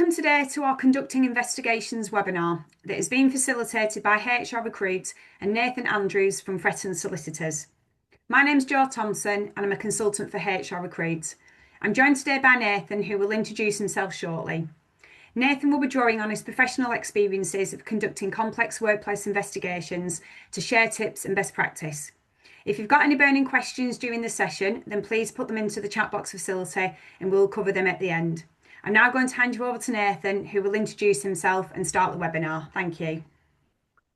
Welcome today to our Conducting Investigations webinar that is being facilitated by HR Recruit and Nathan Andrews from Fretton Solicitors. My name's Jo Thompson and I'm a consultant for HR Recruit. I'm joined today by Nathan, who will introduce himself shortly. Nathan will be drawing on his professional experiences of conducting complex workplace investigations to share tips and best practice. If you've got any burning questions during the session, then please put them into the chat box facility and we'll cover them at the end. I'm now going to hand you over to Nathan, who will introduce himself and start the webinar. Thank you.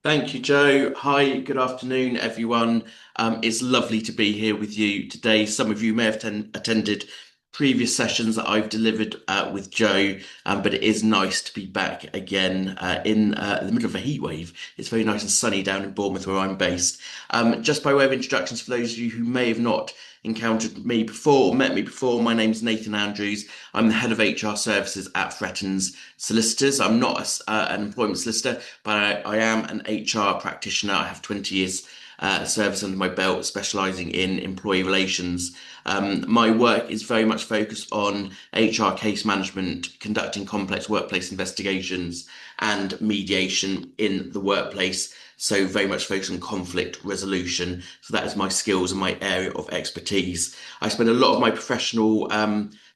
Thank you, Joe. Hi, good afternoon, everyone. It's lovely to be here with you today. Some of you may have attended previous sessions that I've delivered with Joe, but it is nice to be back again in the middle of a heat wave. It's very nice and sunny down in Bournemouth, where I'm based. Just by way of introductions, for those of you who may have not encountered me before or met me before, my name's Nathan Andrews. I'm the head of HR services at Fretton's Solicitors. I'm not an employment solicitor, but I am an HR practitioner. I have 20 years service under my belt, specialising in employee relations. My work is very much focused on HR case management, conducting complex workplace investigations and mediation in the workplace. So very much focused on conflict resolution. So that is my skills and my area of expertise. I spend a lot of my professional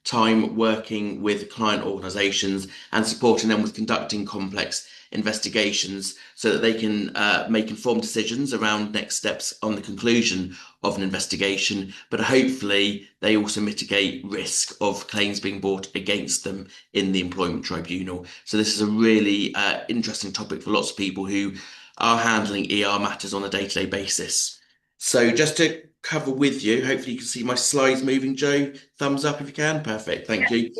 time working with client organisations and supporting them with conducting complex investigations so that they can make informed decisions around next steps on the conclusion of an investigation, but hopefully they also mitigate risk of claims being brought against them in the employment tribunal. So this is a really interesting topic for lots of people who are handling ER matters on a day-to-day basis. So just to cover with you, hopefully you can see my slides moving, Joe. Thumbs up if you can. Perfect, thank you.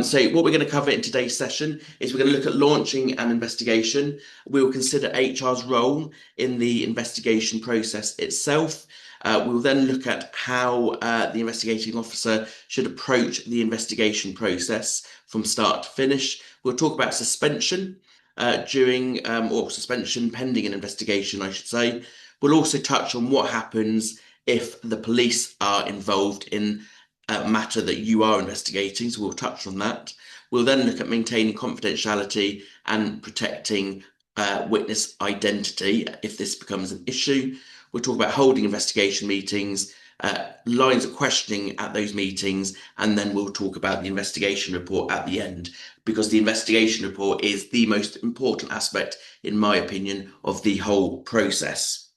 So what we're going to cover in today's session is we're going to look at launching an investigation. We will consider HR's role in the investigation process itself. We will then look at how the investigating officer should approach the investigation process from start to finish. We'll talk about suspension during or suspension pending an investigation, I should say. We'll also touch on what happens if the police are involved in a matter that you are investigating, so we'll touch on that. We'll then look at maintaining confidentiality and protecting witness identity if this becomes an issue. We'll talk about holding investigation meetings, lines of questioning at those meetings, and then we'll talk about the investigation report at the end, because the investigation report is the most important aspect, in my opinion, of the whole process.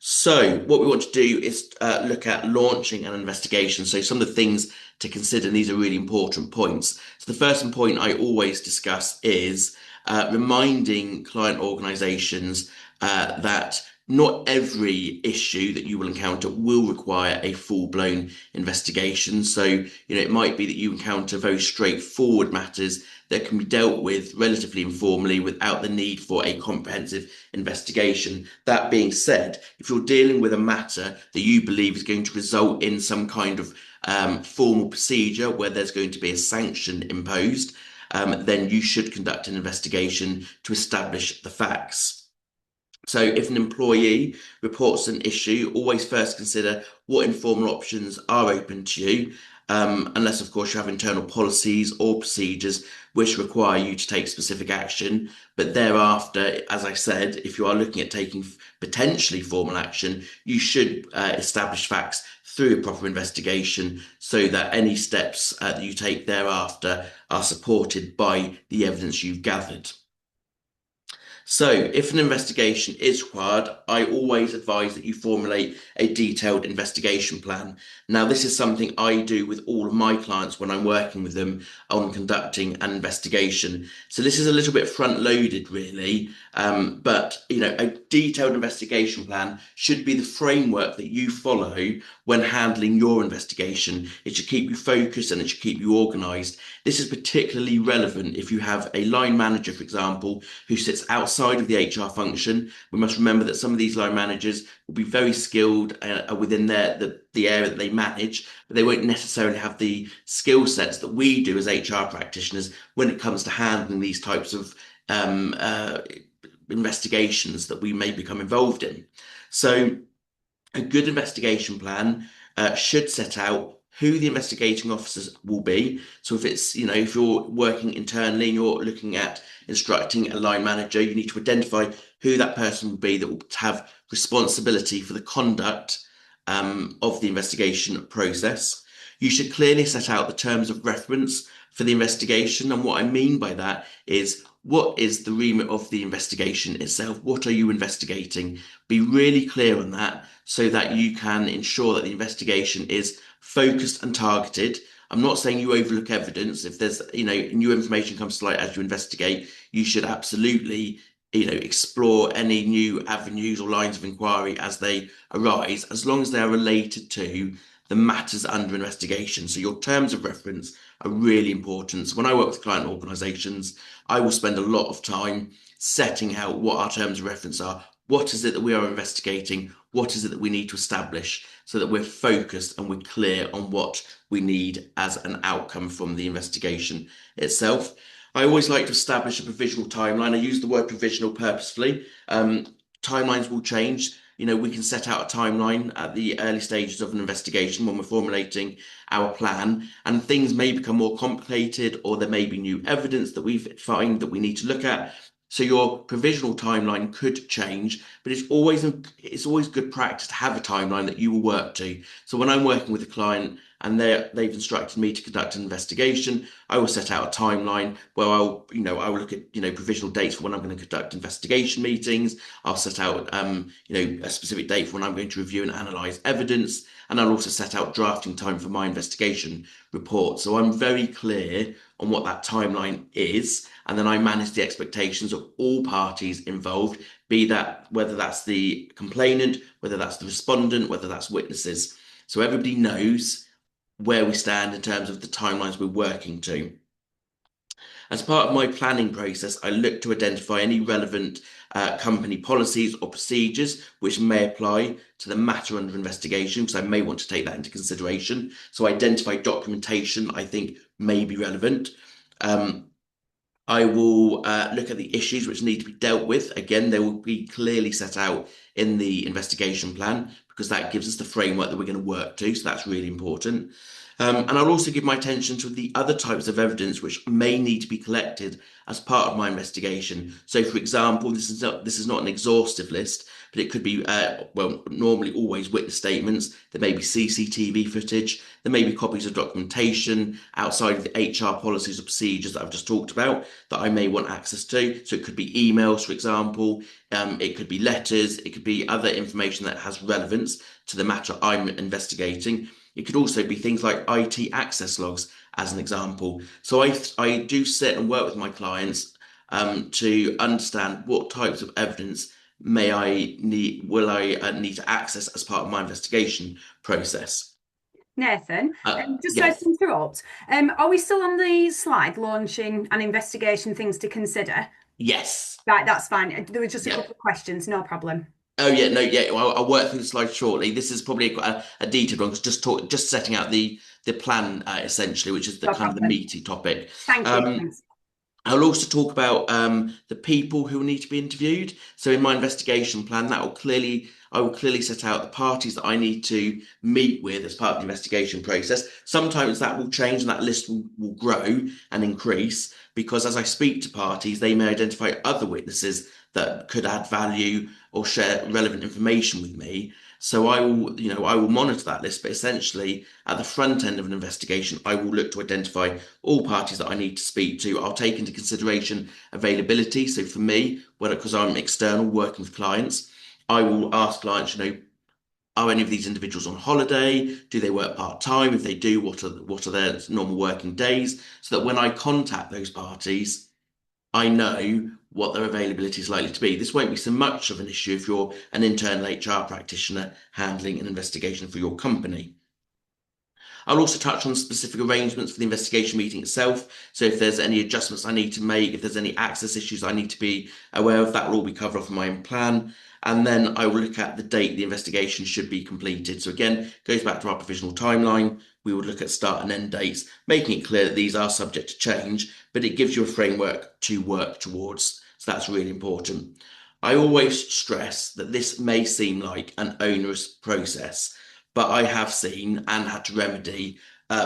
So what we want to do is look at launching an investigation. So some of the things to consider, and these are really important points. So the first point I always discuss is reminding client organisations that not every issue that you will encounter will require a full-blown investigation. So, it might be that you encounter very straightforward matters that can be dealt with relatively informally without the need for a comprehensive investigation. That being said, if you're dealing with a matter that you believe is going to result in some kind of formal procedure where there's going to be a sanction imposed, then you should conduct an investigation to establish the facts. So if an employee reports an issue, always first consider what informal options are open to you, unless, of course, you have internal policies or procedures which require you to take specific action. But thereafter, as I said, if you are looking at taking potentially formal action, you should establish facts through a proper investigation so that any steps that you take thereafter are supported by the evidence you've gathered. So if an investigation is required, I always advise that you formulate a detailed investigation plan. Now, this is something I do with all of my clients when I'm working with them on conducting an investigation. So this is a little bit front-loaded, really, but a detailed investigation plan should be the framework that you follow when handling your investigation. It should keep you focused and it should keep you organised. This is particularly relevant if you have a line manager, for example, who sits outside of the HR function. We must remember that some of these line managers will be very skilled within the area that they manage, but they won't necessarily have the skill sets that we do as HR practitioners when it comes to handling these types of investigations that we may become involved in. So a good investigation plan should set out who the investigating officers will be. So if it's, if you're working internally and you're looking at instructing a line manager, you need to identify who that person will be that will have responsibility for the conduct of the investigation process. You should clearly set out the terms of reference for the investigation. And what I mean by that is, what is the remit of the investigation itself? What are you investigating? Be really clear on that so that you can ensure that the investigation is focused and targeted. I'm not saying you overlook evidence. If there's, new information comes to light as you investigate, you should absolutely, explore any new avenues or lines of inquiry as they arise, as long as they're related to the matters under investigation. So your terms of reference are really important. So when I work with client organisations, I will spend a lot of time setting out what our terms of reference are. What is it that we are investigating? What is it that we need to establish so that we're focused and we're clear on what we need as an outcome from the investigation itself? I always like to establish a provisional timeline. I use the word provisional purposefully. Timelines will change. We can set out a timeline at the early stages of an investigation when we're formulating our plan, and things may become more complicated, or there may be new evidence that we find that we need to look at. So your provisional timeline could change, but it's always good practice to have a timeline that you will work to. So when I'm working with a client and they've instructed me to conduct an investigation, I will set out a timeline where I will look at, provisional dates for when I'm going to conduct investigation meetings. I'll set out, a specific date for when I'm going to review and analyze evidence. And I'll also set out drafting time for my investigation report. So I'm very clear on what that timeline is. And then I manage the expectations of all parties involved, be that whether that's the complainant, whether that's the respondent, whether that's witnesses. So everybody knows where we stand in terms of the timelines we're working to. As part of my planning process, I look to identify any relevant company policies or procedures which may apply to the matter under investigation, because I may want to take that into consideration. So identify documentation I think may be relevant. I will look at the issues which need to be dealt with. Again, they will be clearly set out in the investigation plan, because that gives us the framework that we're going to work to. So that's really important. And I'll also give my attention to the other types of evidence which may need to be collected as part of my investigation. So, for example, this is not an exhaustive list, but it could be, normally always witness statements. There may be CCTV footage. There may be copies of documentation outside of the HR policies or procedures that I've just talked about that I may want access to. So it could be emails, for example. It could be letters. It could be other information that has relevance to the matter I'm investigating. It could also be things like IT access logs, as an example. So I do sit and work with my clients to understand what types of evidence will I need to access as part of my investigation process. Nathan, just so to Yes. interrupt, are we still on the slide launching an investigation things to consider? Yes. Right, that's fine. There were just a Yeah. couple of questions, no problem. Oh yeah, no, yeah. I'll work through the slides shortly. This is probably a detailed one, because just setting out the plan essentially, which is the No kind of the problem. meaty topic. Thank you. Um, Thanks. I'll also talk about the people who will need to be interviewed. So in my investigation plan, I will clearly set out the parties that I need to meet with as part of the investigation process. Sometimes that will change and that list will grow and increase, because as I speak to parties, they may identify other witnesses that could add value or share relevant information with me. So I will monitor that list, but essentially at the front end of an investigation, I will look to identify all parties that I need to speak to. I'll take into consideration availability. So for me, because I'm external working with clients, I will ask clients, are any of these individuals on holiday? Do they work part-time? If they do, what are their normal working days? So that when I contact those parties, I know what their availability is likely to be. This won't be so much of an issue if you're an internal HR practitioner handling an investigation for your company. I'll also touch on specific arrangements for the investigation meeting itself. So if there's any adjustments I need to make, if there's any access issues I need to be aware of, that will all be covered off in my own plan. And then I will look at the date the investigation should be completed. So again, goes back to our provisional timeline. We would look at start and end dates, making it clear that these are subject to change, but it gives you a framework to work towards. So that's really important. I always stress that this may seem like an onerous process, but I have seen and had to remedy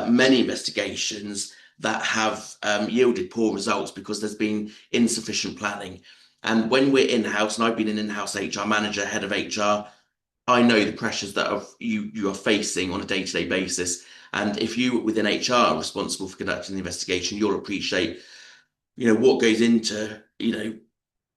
many investigations that have yielded poor results because there's been insufficient planning. And when we're in-house, and I've been an in-house HR manager, head of HR, I know the pressures that you are facing on a day-to-day basis. And if you within HR are responsible for conducting the investigation, you'll appreciate, what goes into,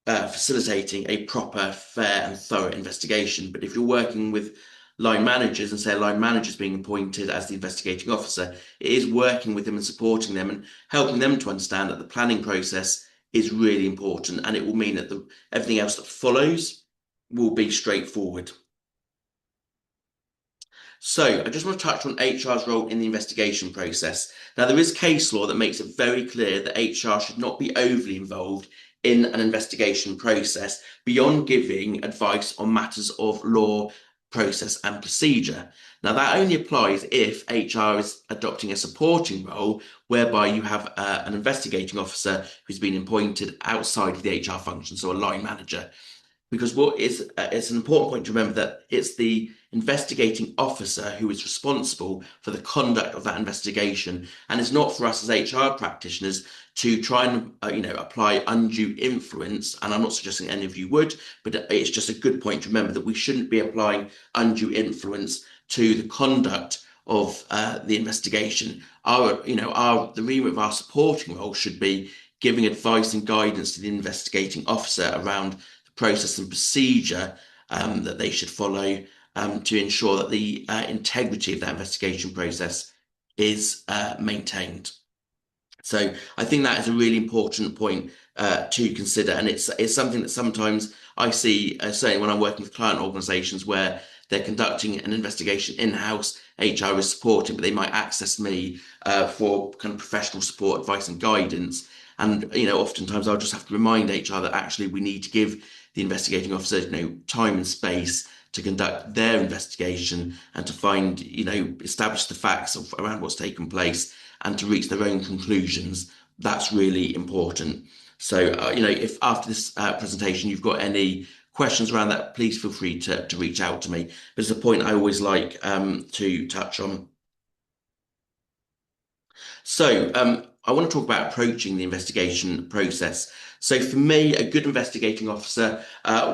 facilitating a proper, fair, and thorough investigation. But if you're working with line managers and say a line manager is being appointed as the investigating officer, it is working with them and supporting them and helping them to understand that the planning process is really important, and it will mean that everything else that follows will be straightforward. So I just want to touch on HR's role in the investigation process. Now, there is case law that makes it very clear that HR should not be overly involved in an investigation process beyond giving advice on matters of law, process, and procedure. Now, that only applies if HR is adopting a supporting role whereby you have an investigating officer who's been appointed outside of the HR function, so a line manager. Because it's an important point to remember that it's the investigating officer who is responsible for the conduct of that investigation, and it's not for us as HR practitioners to try and apply undue influence. And I'm not suggesting any of you would, but it's just a good point to remember that we shouldn't be applying undue influence to the conduct of the investigation. The remit of our supporting role should be giving advice and guidance to the investigating officer around process and procedure that they should follow to ensure that the integrity of that investigation process is maintained. So I think that is a really important point to consider, and it's something that sometimes I see, certainly when I'm working with client organisations where they're conducting an investigation in-house, HR is supporting, but they might access me for kind of professional support, advice, and guidance. And oftentimes I'll just have to remind HR that actually we need to give the investigating officer, time and space to conduct their investigation and to find, establish the facts around what's taken place and to reach their own conclusions. That's really important. So, if after this presentation you've got any questions around that, please feel free to reach out to me. But it's a point I always like to touch on. So I want to talk about approaching the investigation process. So for me, a good investigating officer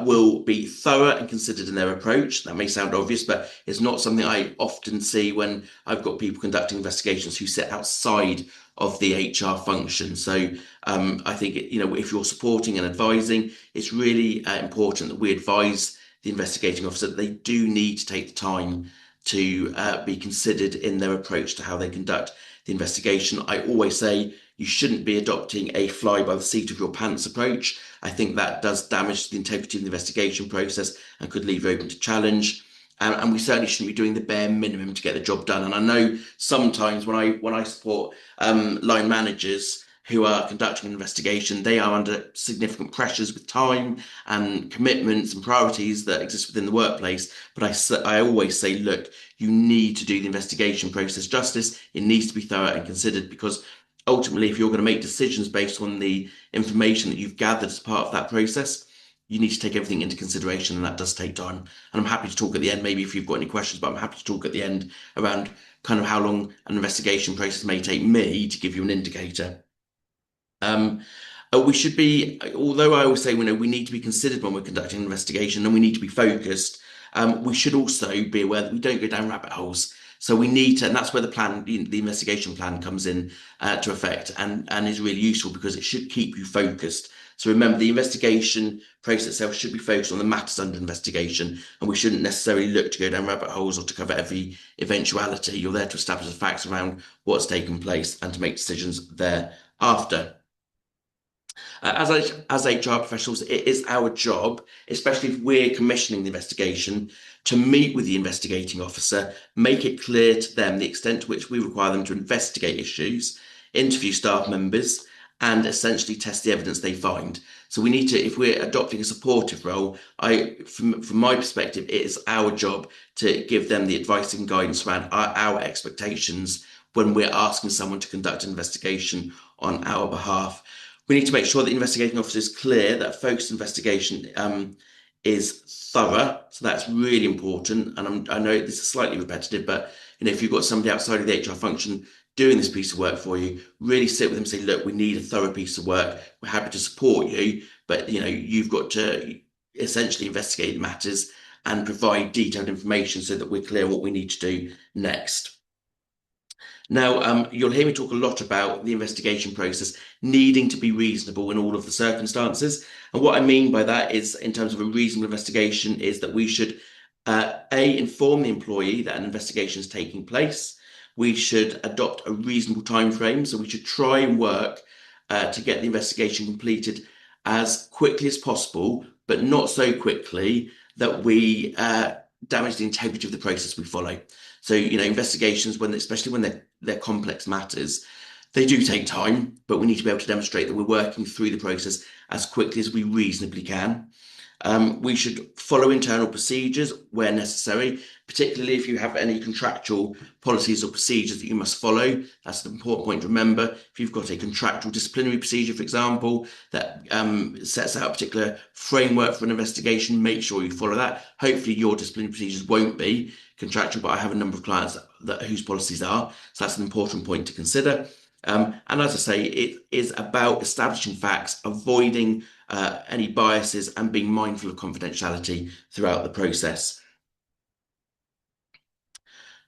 will be thorough and considered in their approach. That may sound obvious, but it's not something I often see when I've got people conducting investigations who sit outside of the HR function. So I think, if you're supporting and advising, it's really important that we advise the investigating officer that they do need to take the time to be considered in their approach to how they conduct the investigation. I always say you shouldn't be adopting a fly by the seat of your pants approach. I think that does damage the integrity of the investigation process and could leave open to challenge. And we certainly shouldn't be doing the bare minimum to get the job done. And I know sometimes when I support line managers who are conducting an investigation, they are under significant pressures with time and commitments and priorities that exist within the workplace. But I always say, look, you need to do the investigation process justice. It needs to be thorough and considered, because ultimately, if you're going to make decisions based on the information that you've gathered as part of that process, you need to take everything into consideration, and that does take time. And I'm happy to talk at the end, maybe if you've got any questions, but I'm happy to talk at the end around kind of how long an investigation process may take me to give you an indicator. We should be, although I always say, we need to be considered when we're conducting an investigation and we need to be focused, we should also be aware that we don't go down rabbit holes. So we need to, and that's where the investigation plan comes in to effect and is really useful, because it should keep you focused. So remember, the investigation process itself should be focused on the matters under investigation, and we shouldn't necessarily look to go down rabbit holes or to cover every eventuality. You're there to establish the facts around what's taken place and to make decisions thereafter. As HR professionals, it is our job, especially if we're commissioning the investigation, to meet with the investigating officer, make it clear to them the extent to which we require them to investigate issues, interview staff members, and essentially test the evidence they find. So we need to, if we're adopting a supportive role, from my perspective, it is our job to give them the advice and guidance around our expectations when we're asking someone to conduct an investigation on our behalf. We need to make sure that the investigating officer is clear that a focused investigation is thorough. So that's really important. And I know this is slightly repetitive, but if you've got somebody outside of the HR function doing this piece of work for you, really sit with them and say, look, we need a thorough piece of work. We're happy to support you, but you've got to essentially investigate the matters and provide detailed information so that we're clear what we need to do next. Now, you'll hear me talk a lot about the investigation process needing to be reasonable in all of the circumstances. And what I mean by that is, in terms of a reasonable investigation, is that we should inform the employee that an investigation is taking place. We should adopt a reasonable time frame. So we should try and work to get the investigation completed as quickly as possible, but not so quickly that we damage the integrity of the process we follow. So, investigations, especially when they're complex matters, they do take time, but we need to be able to demonstrate that we're working through the process as quickly as we reasonably can. We should follow internal procedures where necessary, particularly if you have any contractual policies or procedures that you must follow. That's an important point to remember. If you've got a contractual disciplinary procedure, for example, that sets out a particular framework for an investigation, make sure you follow that. Hopefully your disciplinary procedures won't be contractual, but I have a number of clients whose policies are. So that's an important point to consider. And as I say, it is about establishing facts, avoiding any biases, and being mindful of confidentiality throughout the process.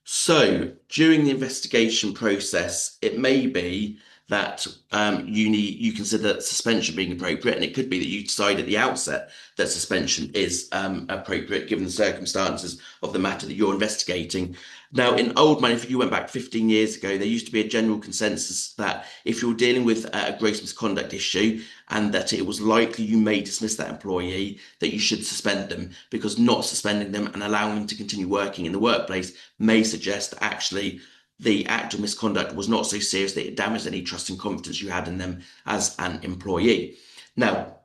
So during the investigation process, it may be that you consider suspension being appropriate, and it could be that you decide at the outset that suspension is appropriate given the circumstances of the matter that you're investigating. Now, in old money, if you went back 15 years ago, there used to be a general consensus that if you're dealing with a gross misconduct issue and that it was likely you may dismiss that employee, that you should suspend them, because not suspending them and allowing them to continue working in the workplace may suggest that actually the act of misconduct was not so serious that it damaged any trust and confidence you had in them as an employee. Now,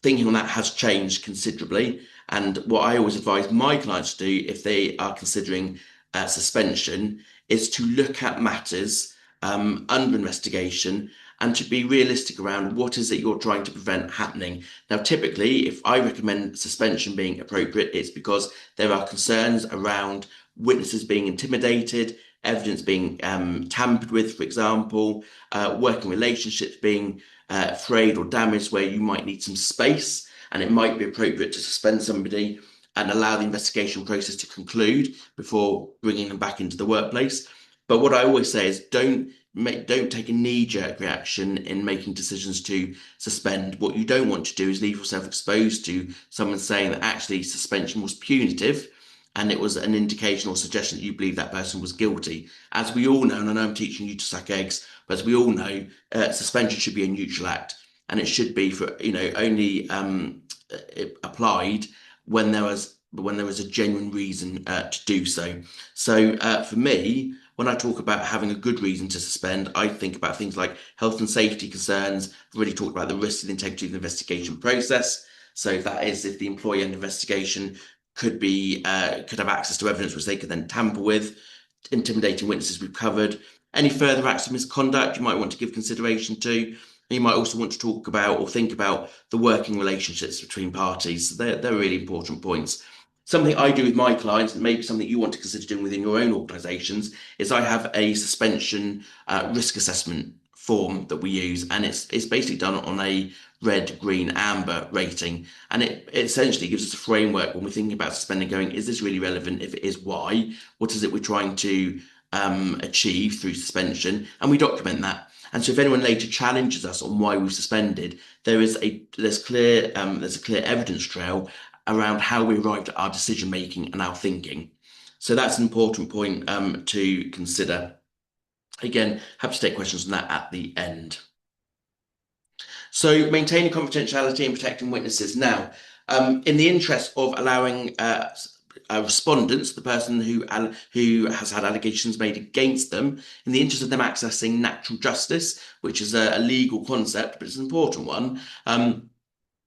thinking on that has changed considerably. And what I always advise my clients to do if they are considering suspension is to look at matters under investigation and to be realistic around what is it you're trying to prevent happening. Now, typically, if I recommend suspension being appropriate, it's because there are concerns around witnesses being intimidated, evidence being tampered with, for example, working relationships being frayed or damaged where you might need some space, and it might be appropriate to suspend somebody and allow the investigation process to conclude before bringing them back into the workplace. But what I always say is don't take a knee-jerk reaction in making decisions to suspend. What you don't want to do is leave yourself exposed to someone saying that actually suspension was punitive and it was an indication or suggestion that you believe that person was guilty. As we all know, and I know I'm teaching you to suck eggs, but as we all know, suspension should be a neutral act, and it should be for only applied when there was a genuine reason to do so. So for me, when I talk about having a good reason to suspend, I think about things like health and safety concerns. I've already talked about the risk to the integrity of the investigation process. So if the employee under investigation could have access to evidence which they could then tamper with, intimidating witnesses we've covered. Any further acts of misconduct you might want to give consideration to. You might also want to talk about or think about the working relationships between parties. They're really important points. Something I do with my clients, and maybe something you want to consider doing within your own organisations, is I have a suspension risk assessment form that we use, and it's basically done on a red, green, amber rating, and it essentially gives us a framework when we're thinking about suspending, going, is this really relevant? If it is, why? What is it we're trying to achieve through suspension? And we document that. And so if anyone later challenges us on why we've suspended, there's a clear evidence trail around how we arrived at our decision making and our thinking. So that's an important point to consider. Again, happy to take questions on that at the end. So maintaining confidentiality and protecting witnesses. Now, in the interest of allowing respondents, the person who has had allegations made against them, in the interest of them accessing natural justice, which is a legal concept, but it's an important one. I'm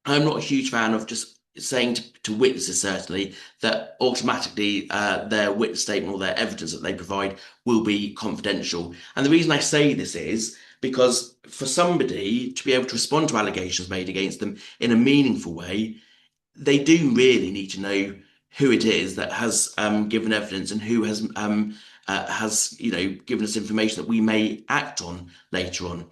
not a huge fan of just saying to witnesses, certainly, that automatically their witness statement or their evidence that they provide will be confidential. And the reason I say this is because for somebody to be able to respond to allegations made against them in a meaningful way, they do really need to know who it is that has given evidence and who has given us information that we may act on later on.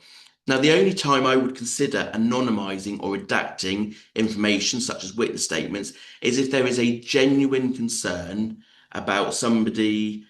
Now, the only time I would consider anonymizing or redacting information such as witness statements is if there is a genuine concern about someone's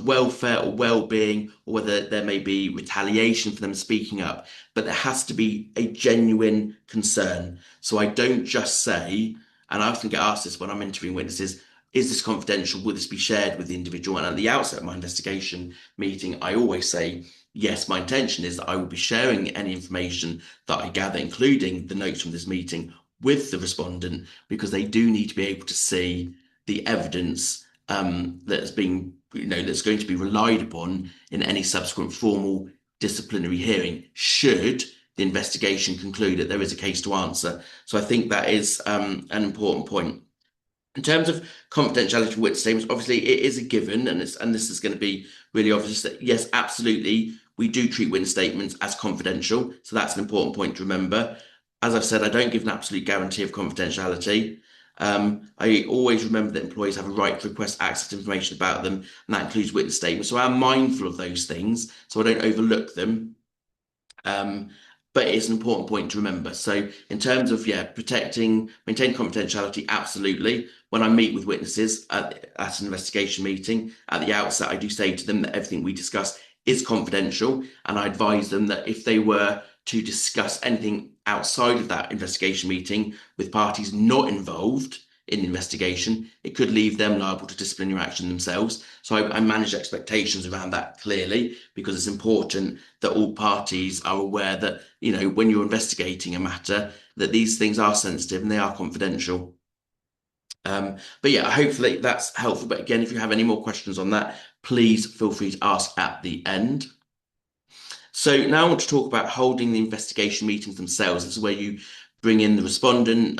welfare or well-being, or whether there may be retaliation for them speaking up. But there has to be a genuine concern. So I don't just say, and I often get asked this when I'm interviewing witnesses, is this confidential? Will this be shared with the individual? And at the outset of my investigation meeting, I always say, yes, my intention is that I will be sharing any information that I gather, including the notes from this meeting, with the respondent, because they do need to be able to see the evidence that's that's going to be relied upon in any subsequent formal disciplinary hearing, should the investigation conclude that there is a case to answer. So I think that is an important point. In terms of confidentiality for witness statements, obviously it is a given, and this is going to be really obvious that yes, absolutely, we do treat witness statements as confidential. So that's an important point to remember. As I've said, I don't give an absolute guarantee of confidentiality. I always remember that employees have a right to request access to information about them, and that includes witness statements. So I'm mindful of those things, so I don't overlook them. But it's an important point to remember. So in terms of, maintain confidentiality, absolutely. When I meet with witnesses at an investigation meeting, at the outset, I do say to them that everything we discuss is confidential. And I advise them that if they were to discuss anything outside of that investigation meeting with parties not involved in the investigation, it could leave them liable to disciplinary action themselves. So I manage expectations around that clearly, because it's important that all parties are aware that, when you're investigating a matter, that these things are sensitive and they are confidential. But yeah, hopefully that's helpful. But again, if you have any more questions on that, please feel free to ask at the end. So now I want to talk about holding the investigation meetings themselves. This is where you bring in the respondent,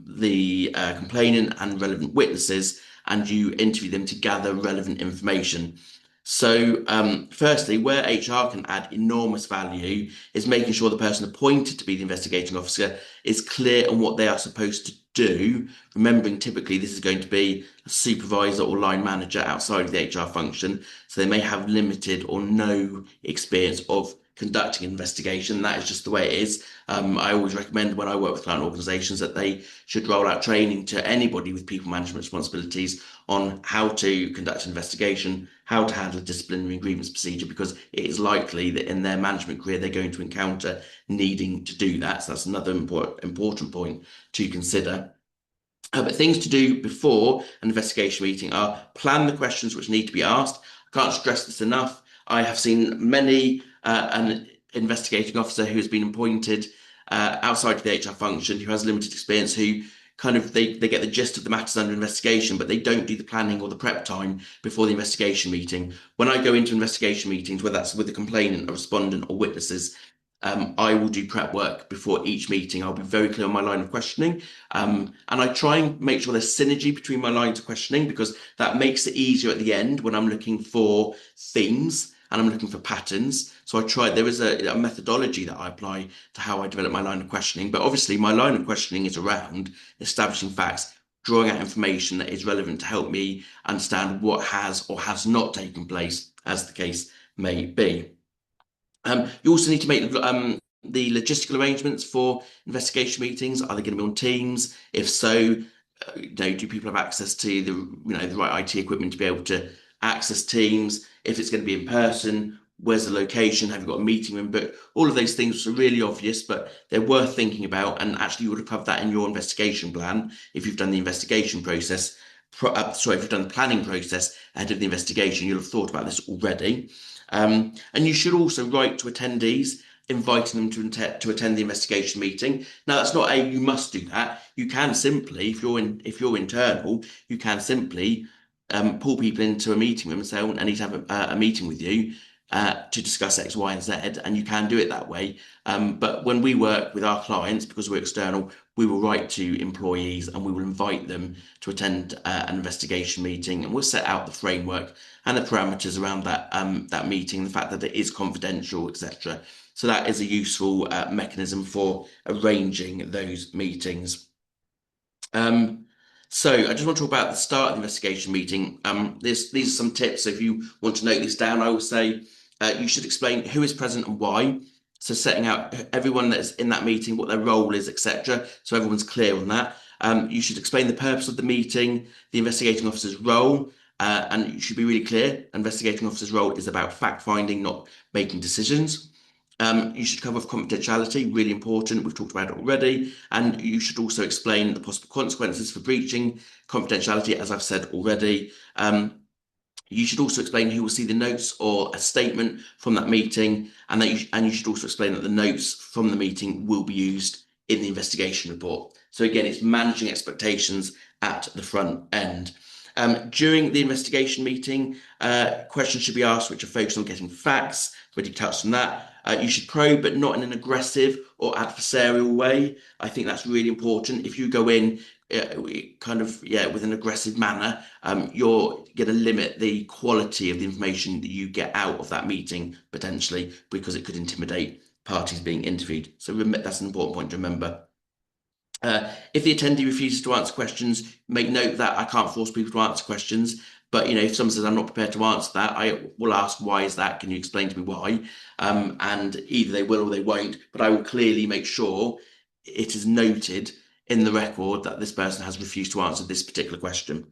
the complainant, and relevant witnesses, and you interview them to gather relevant information. So firstly, where HR can add enormous value is making sure the person appointed to be the investigating officer is clear on what they are supposed to do, remembering typically this is going to be a supervisor or line manager outside of the HR function, so they may have limited or no experience of conducting an investigation. That is just the way it is. I always recommend when I work with client organisations that they should roll out training to anybody with people management responsibilities on how to conduct an investigation, how to handle a disciplinary and grievance procedure, because it is likely that in their management career they're going to encounter needing to do that. So that's another important point to consider. But things to do before an investigation meeting are plan the questions which need to be asked. I can't stress this enough. I have seen many an investigating officer who has been appointed outside of the HR function, who has limited experience, who they get the gist of the matters under investigation, but they don't do the planning or the prep time before the investigation meeting. When I go into investigation meetings, whether that's with the complainant, a respondent, or witnesses, I will do prep work before each meeting. I'll be very clear on my line of questioning. And I try and make sure there's synergy between my lines of questioning, because that makes it easier at the end when I'm looking for themes and I'm looking for patterns. So there is a methodology that I apply to how I develop my line of questioning. But obviously my line of questioning is around establishing facts, drawing out information that is relevant to help me understand what has or has not taken place, as the case may be. You also need to make the logistical arrangements for investigation meetings. Are they going to be on Teams? If so, do people have access to the right IT equipment to be able to access Teams? If it's going to be in person, where's the location? Have you got a meeting room booked? All of those things are really obvious, but they're worth thinking about. And actually, you would have covered that in your investigation plan if you've done the investigation process. If you've done the planning process ahead of the investigation, you'll have thought about this already. And you should also write to attendees, inviting them to attend the investigation meeting. Now, that's not you must do that. You can simply, if you're internal, you can simply pull people into a meeting room and say, I need to have a meeting with you to discuss X, Y, and Z, and you can do it that way. But when we work with our clients, because we're external, we will write to employees and we will invite them to attend an investigation meeting, and we'll set out the framework and the parameters around that meeting, the fact that it is confidential, etc. So that is a useful mechanism for arranging those meetings. Um, so I just want to talk about the start of the investigation meeting. These are some tips. So if you want to note this down, I will say you should explain who is present and why. So setting out everyone that's in that meeting, what their role is, etc. So everyone's clear on that. You should explain the purpose of the meeting, the investigating officer's role, and you should be really clear. Investigating officer's role is about fact finding, not making decisions. You should cover off confidentiality, really important. We've talked about it already. And you should also explain the possible consequences for breaching confidentiality, as I've said already. You should also explain who will see the notes or a statement from that meeting, and you should also explain that the notes from the meeting will be used in the investigation report. So again, it's managing expectations at the front end. During the investigation meeting, questions should be asked which are focused on getting facts. Already touched on that. You should probe, but not in an aggressive or adversarial way. I think that's really important. If you go in with an aggressive manner, you're going to limit the quality of the information that you get out of that meeting potentially, because it could intimidate parties being interviewed. So that's an important point to remember. If the attendee refuses to answer questions, make note that I can't force people to answer questions. But if someone says I'm not prepared to answer that, I will ask, why is that? Can you explain to me why? And either they will or they won't. But I will clearly make sure it is noted in the record that this person has refused to answer this particular question.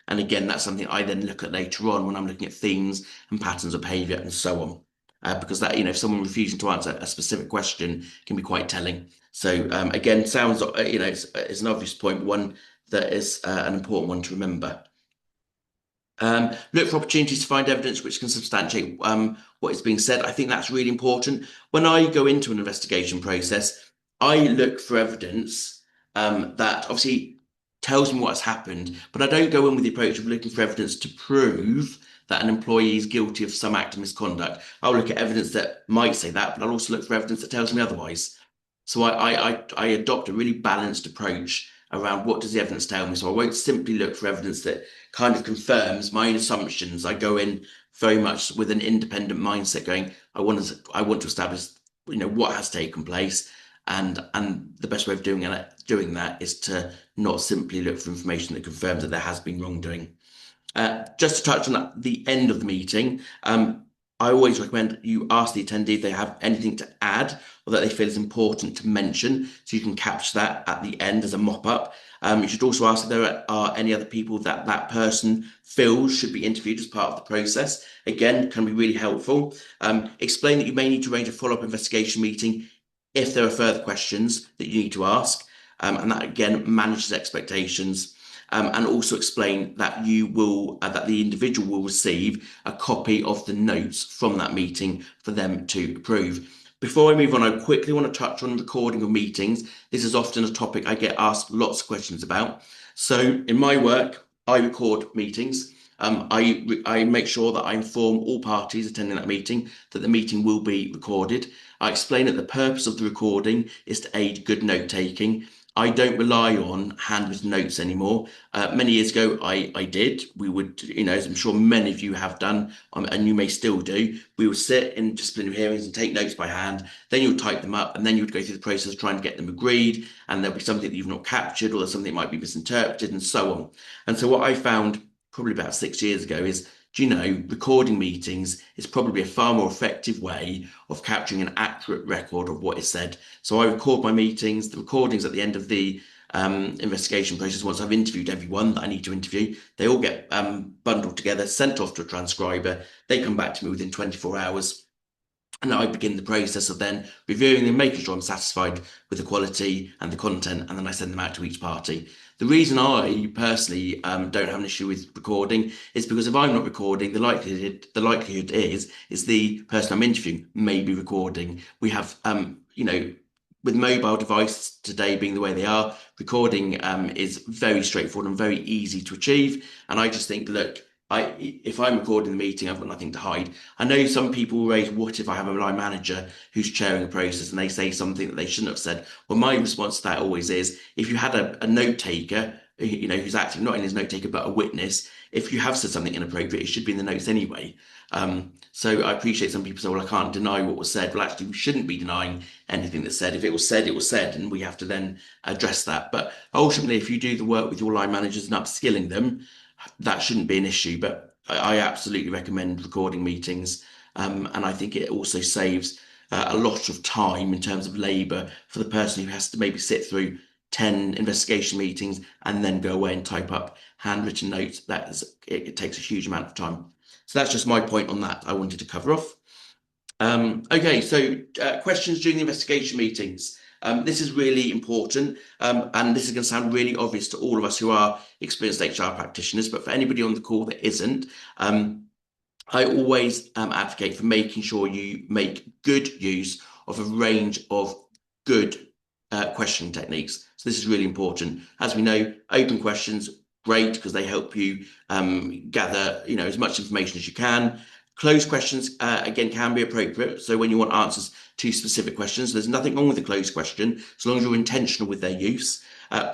And again, that's something I then look at later on when I'm looking at themes and patterns of behaviour and so on. Because that, if someone refusing to answer a specific question can be quite telling. So again, sounds, it's an obvious point, but one that is an important one to remember. Look for opportunities to find evidence which can substantiate what is being said. I think that's really important. When I go into an investigation process, I look for evidence that obviously tells me what's happened, but I don't go in with the approach of looking for evidence to prove that an employee is guilty of some act of misconduct. I'll look at evidence that might say that, but I'll also look for evidence that tells me otherwise. So I adopt a really balanced approach around what does the evidence tell me. So I won't simply look for evidence that kind of confirms my own assumptions. I go in very much with an independent mindset, going, I want to establish, what has taken place, and the best way of doing that is to not simply look for information that confirms that there has been wrongdoing. Just to touch on the end of the meeting, I always recommend you ask the attendee if they have anything to add or that they feel is important to mention, so you can capture that at the end as a mop-up. You should also ask if there are any other people that person feels should be interviewed as part of the process. Again, can be really helpful. Explain that you may need to arrange a follow-up investigation meeting if there are further questions that you need to ask, and that again manages expectations. And also explain that that the individual will receive a copy of the notes from that meeting for them to approve. Before I move on, I quickly want to touch on recording of meetings. This is often a topic I get asked lots of questions about. So in my work, I record meetings. I make sure that I inform all parties attending that meeting that the meeting will be recorded. I explain that the purpose of the recording is to aid good note taking. I don't rely on handwritten notes anymore. Many years ago, I did. We would, as I'm sure many of you have done, and you may still do, we would sit in disciplinary hearings and take notes by hand. Then you would type them up, and then you would go through the process of trying to get them agreed. And there'll be something that you've not captured, or there's something that might be misinterpreted, and so on. And so what I found probably about 6 years ago is, recording meetings is probably a far more effective way of capturing an accurate record of what is said. So I record my meetings, the recordings at the end of the investigation process. Once I've interviewed everyone that I need to interview, they all get bundled together, sent off to a transcriber. They come back to me within 24 hours. And I begin the process of then reviewing them, making sure I'm satisfied with the quality and the content, and then I send them out to each party. The reason I personally don't have an issue with recording is because if I'm not recording, the likelihood is the person I'm interviewing may be recording. We have, with mobile devices today being the way they are, recording is very straightforward and very easy to achieve. And I just think, look, if I'm recording the meeting, I've got nothing to hide. I know some people will raise, what if I have a line manager who's chairing a process and they say something that they shouldn't have said? Well, my response to that always is, if you had a note taker, who's acting not in his note taker, but a witness, if you have said something inappropriate, it should be in the notes anyway. So I appreciate some people say, well, I can't deny what was said. Well, actually, we shouldn't be denying anything that's said. If it was said, it was said, and we have to then address that. But ultimately, if you do the work with your line managers and upskilling them, that shouldn't be an issue. But I absolutely recommend recording meetings. And I think it also saves a lot of time in terms of labour for the person who has to maybe sit through 10 investigation meetings and then go away and type up handwritten notes. It takes a huge amount of time. So that's just my point on that I wanted to cover off. Okay, so questions during the investigation meetings. This is really important, and this is going to sound really obvious to all of us who are experienced HR practitioners, but for anybody on the call that isn't, I always advocate for making sure you make good use of a range of good questioning techniques. So this is really important. As we know, open questions, great, because they help you gather, as much information as you can. Closed questions, again, can be appropriate. So when you want answers to specific questions, there's nothing wrong with a closed question, as long as you're intentional with their use.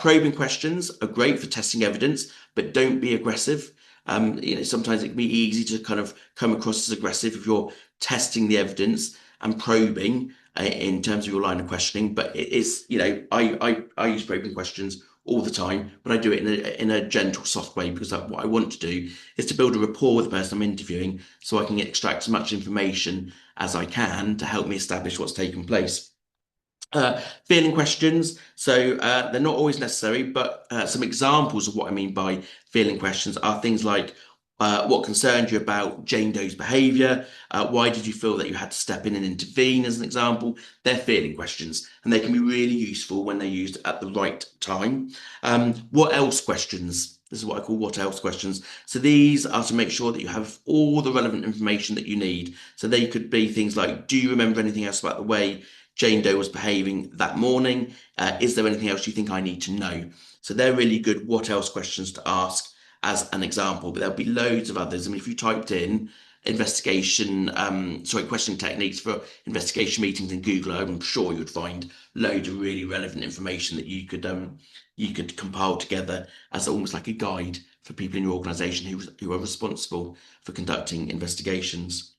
Probing questions are great for testing evidence, but don't be aggressive. Sometimes it can be easy to kind of come across as aggressive if you're testing the evidence and probing in terms of your line of questioning. But it is, I use probing questions all the time, but I do it in a gentle, soft way, because what I want to do is to build a rapport with the person I'm interviewing, so I can extract as much information as I can to help me establish what's taken place. Feeling questions. So they're not always necessary, but some examples of what I mean by feeling questions are things like, what concerned you about Jane Doe's behaviour? Why did you feel that you had to step in and intervene, as an example? They're feeling questions, and they can be really useful when they're used at the right time. What else questions? This is what I call what else questions. So these are to make sure that you have all the relevant information that you need. So they could be things like, do you remember anything else about the way Jane Doe was behaving that morning? Is there anything else you think I need to know? So they're really good what else questions to ask as an example, but there'll be loads of others. I mean, if you typed in questioning techniques for investigation meetings in Google, I'm sure you'd find loads of really relevant information that you could compile together as almost like a guide for people in your organisation who are responsible for conducting investigations.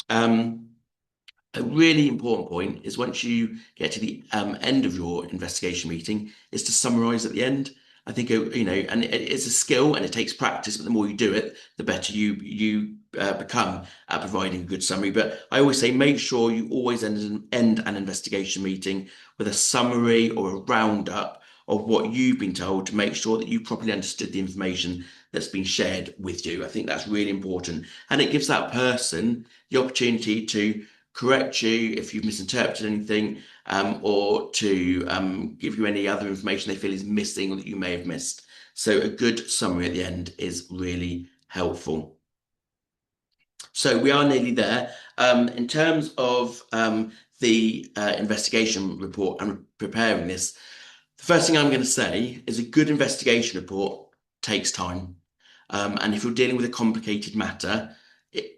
A really important point is, once you get to the end of your investigation meeting, is to summarise at the end. I think, and it's a skill and it takes practice, but the more you do it, the better you become at providing a good summary. But I always say, make sure you always end an investigation meeting with a summary or a roundup of what you've been told, to make sure that you properly understood the information that's been shared with you. I think that's really important. And it gives that person the opportunity to correct you if you've misinterpreted anything, or to give you any other information they feel is missing or that you may have missed. So a good summary at the end is really helpful. So we are nearly there. In terms of the investigation report and preparing this, the first thing I'm going to say is, a good investigation report takes time. And if you're dealing with a complicated matter,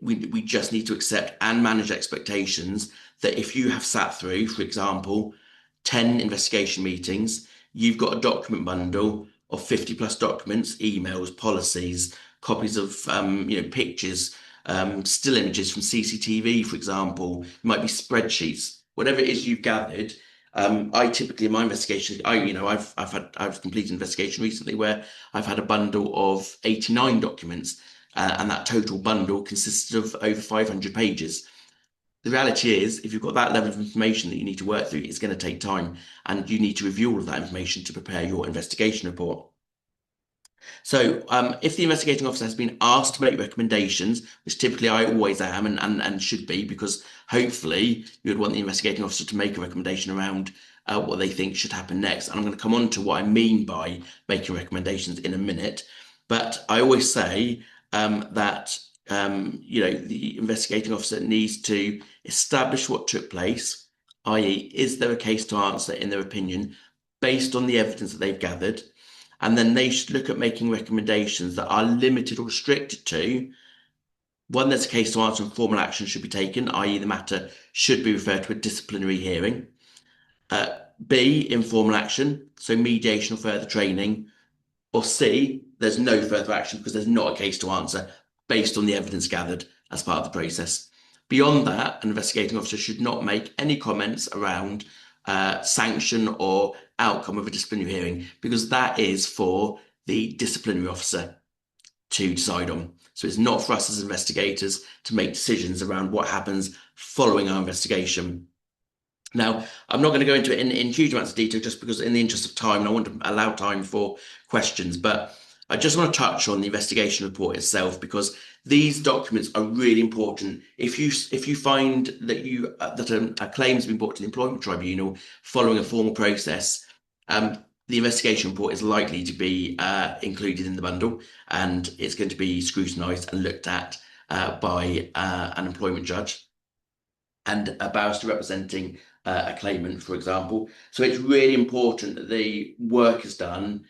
we just need to accept and manage expectations that if you have sat through, for example, 10 investigation meetings, you've got a document bundle of 50 plus documents, emails, policies, copies of pictures, still images from CCTV, for example. It might be spreadsheets, whatever it is you've gathered. I typically, in my investigation, I've completed an investigation recently where I've had a bundle of 89 documents, and that total bundle consisted of over 500 pages. The reality is, if you've got that level of information that you need to work through, it's going to take time, and you need to review all of that information to prepare your investigation report. So if the investigating officer has been asked to make recommendations, which typically I always am and should be, because hopefully you would want the investigating officer to make a recommendation around what they think should happen next. And I'm going to come on to what I mean by making recommendations in a minute. But I always say that the investigating officer needs to establish what took place, i.e., is there a case to answer in their opinion based on the evidence that they've gathered? And then they should look at making recommendations that are limited or restricted to: one, there's a case to answer and formal action should be taken, i.e. the matter should be referred to a disciplinary hearing. B, informal action, so mediation or further training. Or C, there's no further action because there's not a case to answer based on the evidence gathered, as part of the process. Beyond that, an investigating officer should not make any comments around sanction or outcome of a disciplinary hearing, because that is for the disciplinary officer to decide on. So it's not for us as investigators to make decisions around what happens following our investigation. Now, I'm not going to go into it in huge amounts of detail just because in the interest of time, and I want to allow time for questions, but I just want to touch on the investigation report itself because these documents are really important. If you find that a claim has been brought to the employment tribunal following a formal process, the investigation report is likely to be included in the bundle, and it's going to be scrutinised and looked at by an employment judge and a barrister representing a claimant, for example. So it's really important that the work is done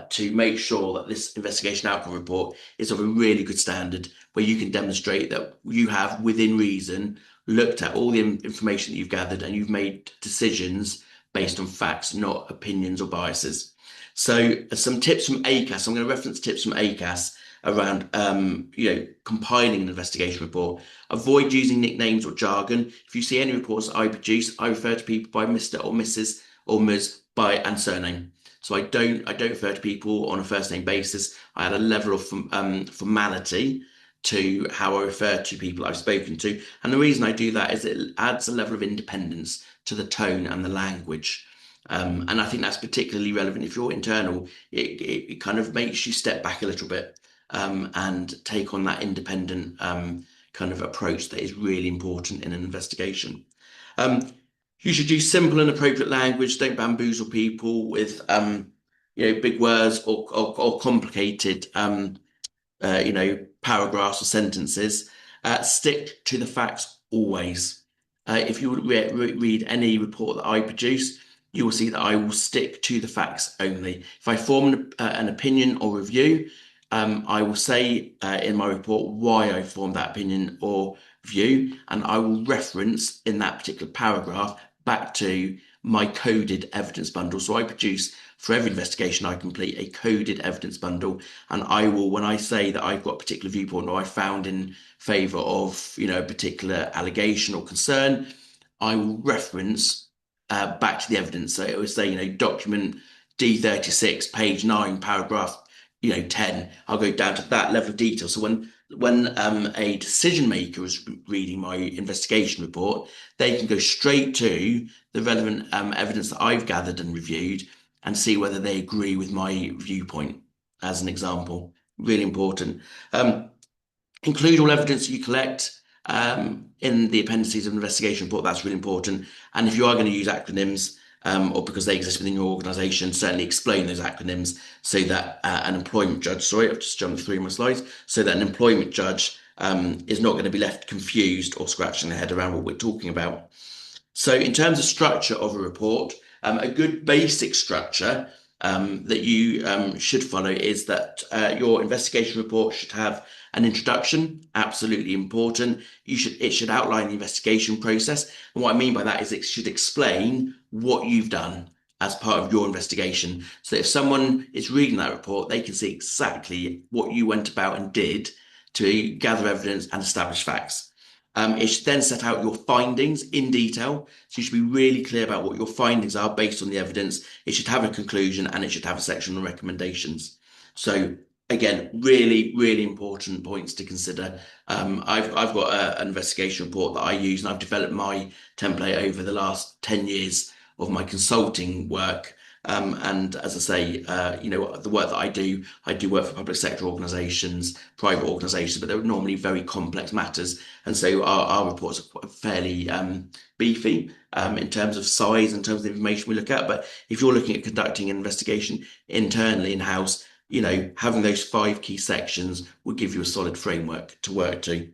to make sure that this investigation outcome report is of a really good standard, where you can demonstrate that you have, within reason, looked at all the information that you've gathered and you've made decisions based on facts, not opinions or biases. So some tips from ACAS. I'm going to reference tips from ACAS around compiling an investigation report. Avoid using nicknames or jargon. If you see any reports that I produce, I refer to people by Mr. or Mrs. or Ms. by and surname. So I don't refer to people on a first name basis. I add a level of formality to how I refer to people I've spoken to. And the reason I do that is it adds a level of independence to the tone and the language. And I think that's particularly relevant if you're internal. It kind of makes you step back a little bit and take on that independent kind of approach that is really important in an investigation. You should use simple and appropriate language. Don't bamboozle people with big words or complicated paragraphs or sentences. Stick to the facts always. If you read any report that I produce, you will see that I will stick to the facts only. If I form an opinion or review, I will say in my report why I formed that opinion or view, and I will reference in that particular paragraph back to my coded evidence bundle. So I produce, for every investigation I complete, a coded evidence bundle, and I will, when I say that I've got a particular viewpoint or I found in favour of a particular allegation or concern, I will reference back to the evidence. So it will say, document D36, page 9, paragraph 10. I'll go down to that level of detail. So when a decision maker is reading my investigation report, they can go straight to the relevant evidence that I've gathered and reviewed and see whether they agree with my viewpoint, as an example. Really important. Include all evidence you collect in the appendices of an investigation report. That's really important. And if you are going to use acronyms, or because they exist within your organisation, certainly explain those acronyms so that an employment judge, sorry, I've just jumped through my slides, so that an employment judge is not going to be left confused or scratching their head around what we're talking about. So in terms of structure of a report, a good basic structure that you should follow is that your investigation report should have an introduction, absolutely important. It should outline the investigation process. And what I mean by that is it should explain what you've done as part of your investigation. So if someone is reading that report, they can see exactly what you went about and did to gather evidence and establish facts. It should then set out your findings in detail. So you should be really clear about what your findings are based on the evidence. It should have a conclusion and it should have a section on recommendations. So again, really, really important points to consider. I've got an investigation report that I use, and I've developed my template over the last 10 years of my consulting work. And as I say, the work that I do work for public sector organisations, private organisations, but they're normally very complex matters. And so our reports are fairly beefy in terms of size, in terms of the information we look at. But if you're looking at conducting an investigation internally in-house, having those 5 key sections will give you a solid framework to work to.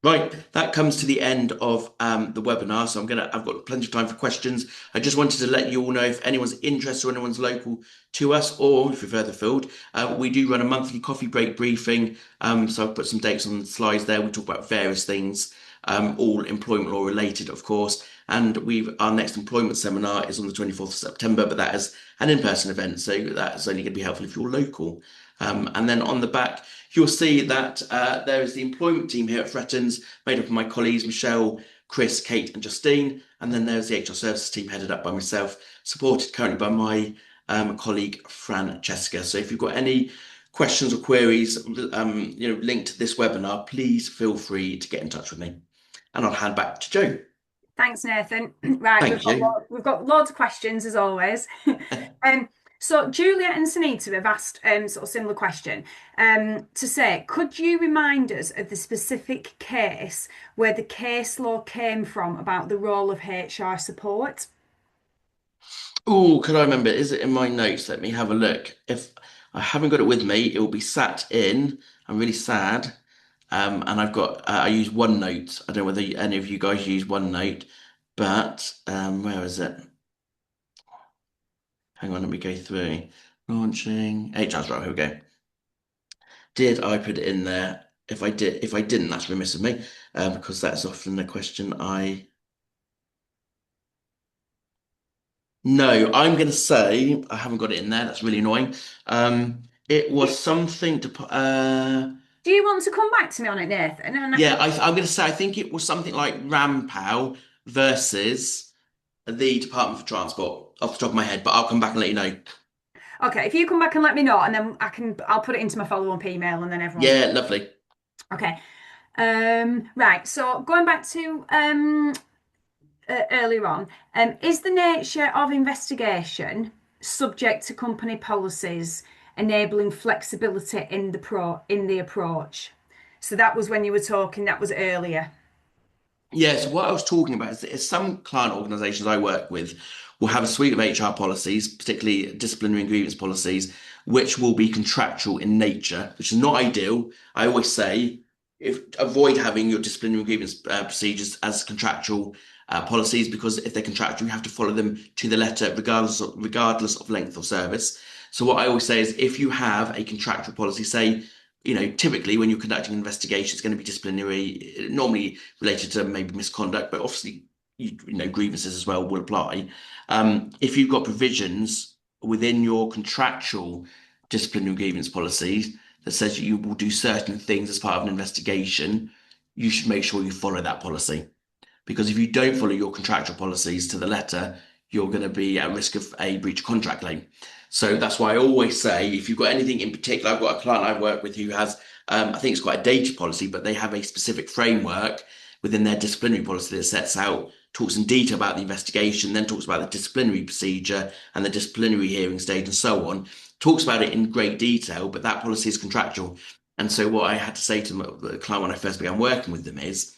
Right, that comes to the end of the webinar. So I've got plenty of time for questions. I just wanted to let you all know if anyone's interested or anyone's local to us, or if you're further afield, we do run a monthly coffee break briefing. So I've put some dates on the slides there. We talk about various things, all employment law related, of course. And our next employment seminar is on the 24th of September, but that is an in-person event, so that's only going to be helpful if you're local. And then on the back, you'll see that there is the employment team here at Fretton's, made up of my colleagues, Michelle, Chris, Kate, and Justine. And then there's the HR services team headed up by myself, supported currently by my colleague, Francesca. So if you've got any questions or queries, linked to this webinar, please feel free to get in touch with me. And I'll hand back to Joe. Thanks, Nathan. Right, Thank you. we've got loads of questions as always. So Juliet and Sunita have asked sort of similar question to say, could you remind us of the specific case where the case law came from about the role of HR support? Oh, could I remember? Is it in my notes? Let me have a look. If I haven't got it with me, it will be sat in. I'm really sad. And I use OneNote. I don't know whether any of you guys use OneNote, but where is it? Hang on, let me go through. Launching. HR's right, here we go. Did I put it in there? If I didn't, that's remiss of me, because that's often a question I. No, I'm going to say I haven't got it in there. That's really annoying. It was something to put. Do you want to come back to me on it, Nathan? And I Yeah, can... I'm going to say I think it was something like Rampow versus the Department for Transport off the top of my head, but I'll come back and let you know. Okay, if you come back and let me know, and then I'll put it into my follow-up email, and then everyone. Yeah, lovely. Okay. Right. So going back to earlier on, is the nature of investigation subject to company policies enabling flexibility in the approach? So that was when you were talking. That was earlier. Yeah, so what I was talking about is some client organizations I work with will have a suite of HR policies, particularly disciplinary and grievance policies, which will be contractual in nature, which is not ideal. I always say avoid having your disciplinary and grievance procedures as contractual policies, because if they're contractual, you have to follow them to the letter, regardless of length of service. So what I always say is if you have a contractual policy, say, typically when you're conducting an investigation, it's going to be disciplinary, normally related to maybe misconduct, but obviously, grievances as well will apply. If you've got provisions within your contractual disciplinary grievance policies that says you will do certain things as part of an investigation, you should make sure you follow that policy. Because if you don't follow your contractual policies to the letter, you're going to be at risk of a breach of contract claim. So that's why I always say, if you've got anything in particular, I've got a client I work with who has, I think it's quite a data policy, but they have a specific framework within their disciplinary policy that sets out, talks in detail about the investigation, then talks about the disciplinary procedure and the disciplinary hearing stage and so on, talks about it in great detail, but that policy is contractual. And so what I had to say to the client when I first began working with them is,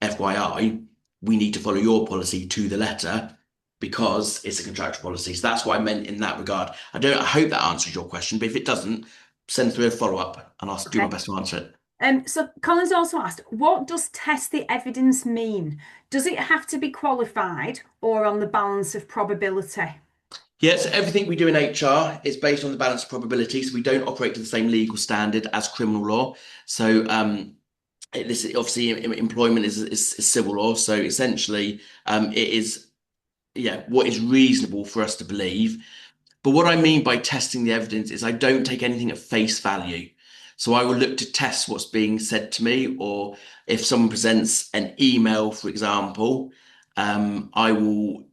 FYI, we need to follow your policy to the letter because it's a contractual policy. So that's what I meant in that regard. I hope that answers your question, but if it doesn't, send through a follow-up and I'll do my Okay. best to answer it. So Colin's also asked, what does test the evidence mean? Does it have to be qualified or on the balance of probability? Yeah, so everything we do in HR is based on the balance of probability. So we don't operate to the same legal standard as criminal law. So this obviously employment is civil law. So essentially, it is what is reasonable for us to believe. But what I mean by testing the evidence is I don't take anything at face value. So I will look to test what's being said to me, or if someone presents an email, for example, I will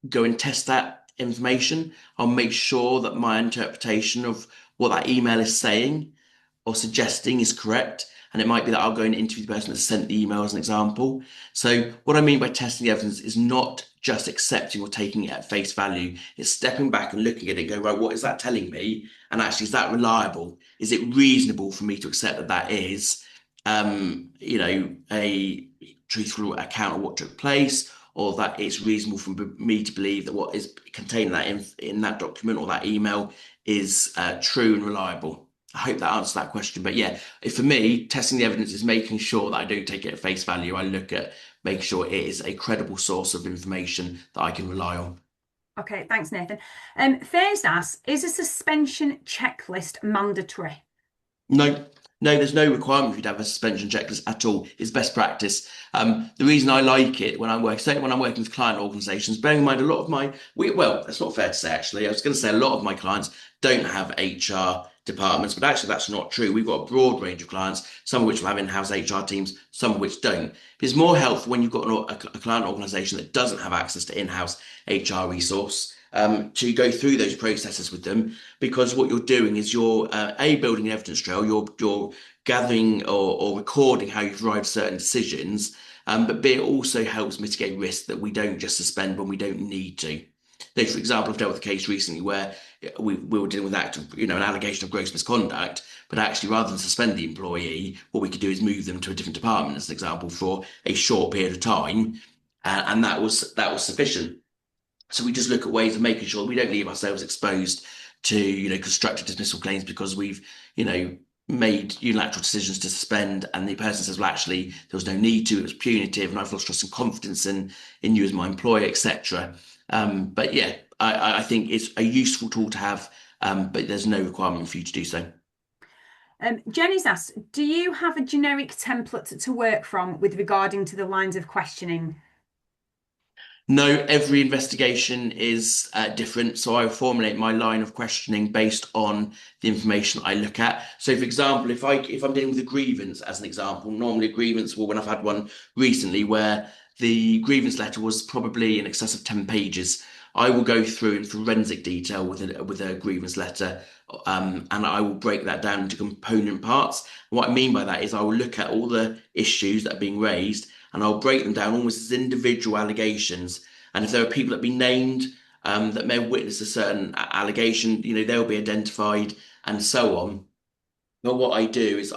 go and test that information. I'll make sure that my interpretation of what that email is saying or suggesting is correct. And it might be that I'll go and interview the person that sent the email as an example. So what I mean by testing the evidence is not just accepting or taking it at face value. It's stepping back and looking at it and going, right, what is that telling me? And actually, is that reliable? Is it reasonable for me to accept that that is, a truthful account of what took place, or that it's reasonable for me to believe that what is contained in that document or that email is true and reliable. I hope that answers that question. But yeah, for me, testing the evidence is making sure that I don't take it at face value. I look at making sure it is a credible source of information that I can rely on. Okay, thanks, Nathan. Fair's asks, is a suspension checklist mandatory? No, No, there's no requirement for you to have a suspension checklist at all. It's best practice. The reason I like it when I'm working, certainly when I'm working with client organisations, bearing in mind a lot of well, that's not fair to say actually. I was going to say a lot of my clients don't have HR departments, but actually that's not true. We've got a broad range of clients, some of which will have in-house HR teams, some of which don't. It's more helpful when you've got a client organisation that doesn't have access to in-house HR resource. To go through those processes with them, because what you're doing is you're building an evidence trail, you're gathering or recording how you've arrived at certain decisions, but B, it also helps mitigate risk that we don't just suspend when we don't need to. So, for example, I've dealt with a case recently where we were dealing with an allegation of gross misconduct, but actually rather than suspend the employee, what we could do is move them to a different department, as an example, for a short period of time, and that was sufficient. So we just look at ways of making sure we don't leave ourselves exposed to, constructive dismissal claims because we've, made unilateral decisions to suspend, and the person says, well, actually, there was no need to, it was punitive, and I've lost trust and confidence in you as my employer, etc. But yeah, I think it's a useful tool to have, but there's no requirement for you to do so. Jenny's asked, do you have a generic template to work from with regarding to the lines of questioning? No, every investigation is different. So I formulate my line of questioning based on the information I look at. So, for example, if I'm dealing with a grievance, as an example, normally a grievance, well, when I've had one recently where the grievance letter was probably in excess of 10 pages, I will go through in forensic detail with a grievance letter, and I will break that down into component parts. And what I mean by that is I will look at all the issues that are being raised, and I'll break them down almost as individual allegations. And if there are people that be named that may have witnessed a certain allegation, they'll be identified and so on. But what I do is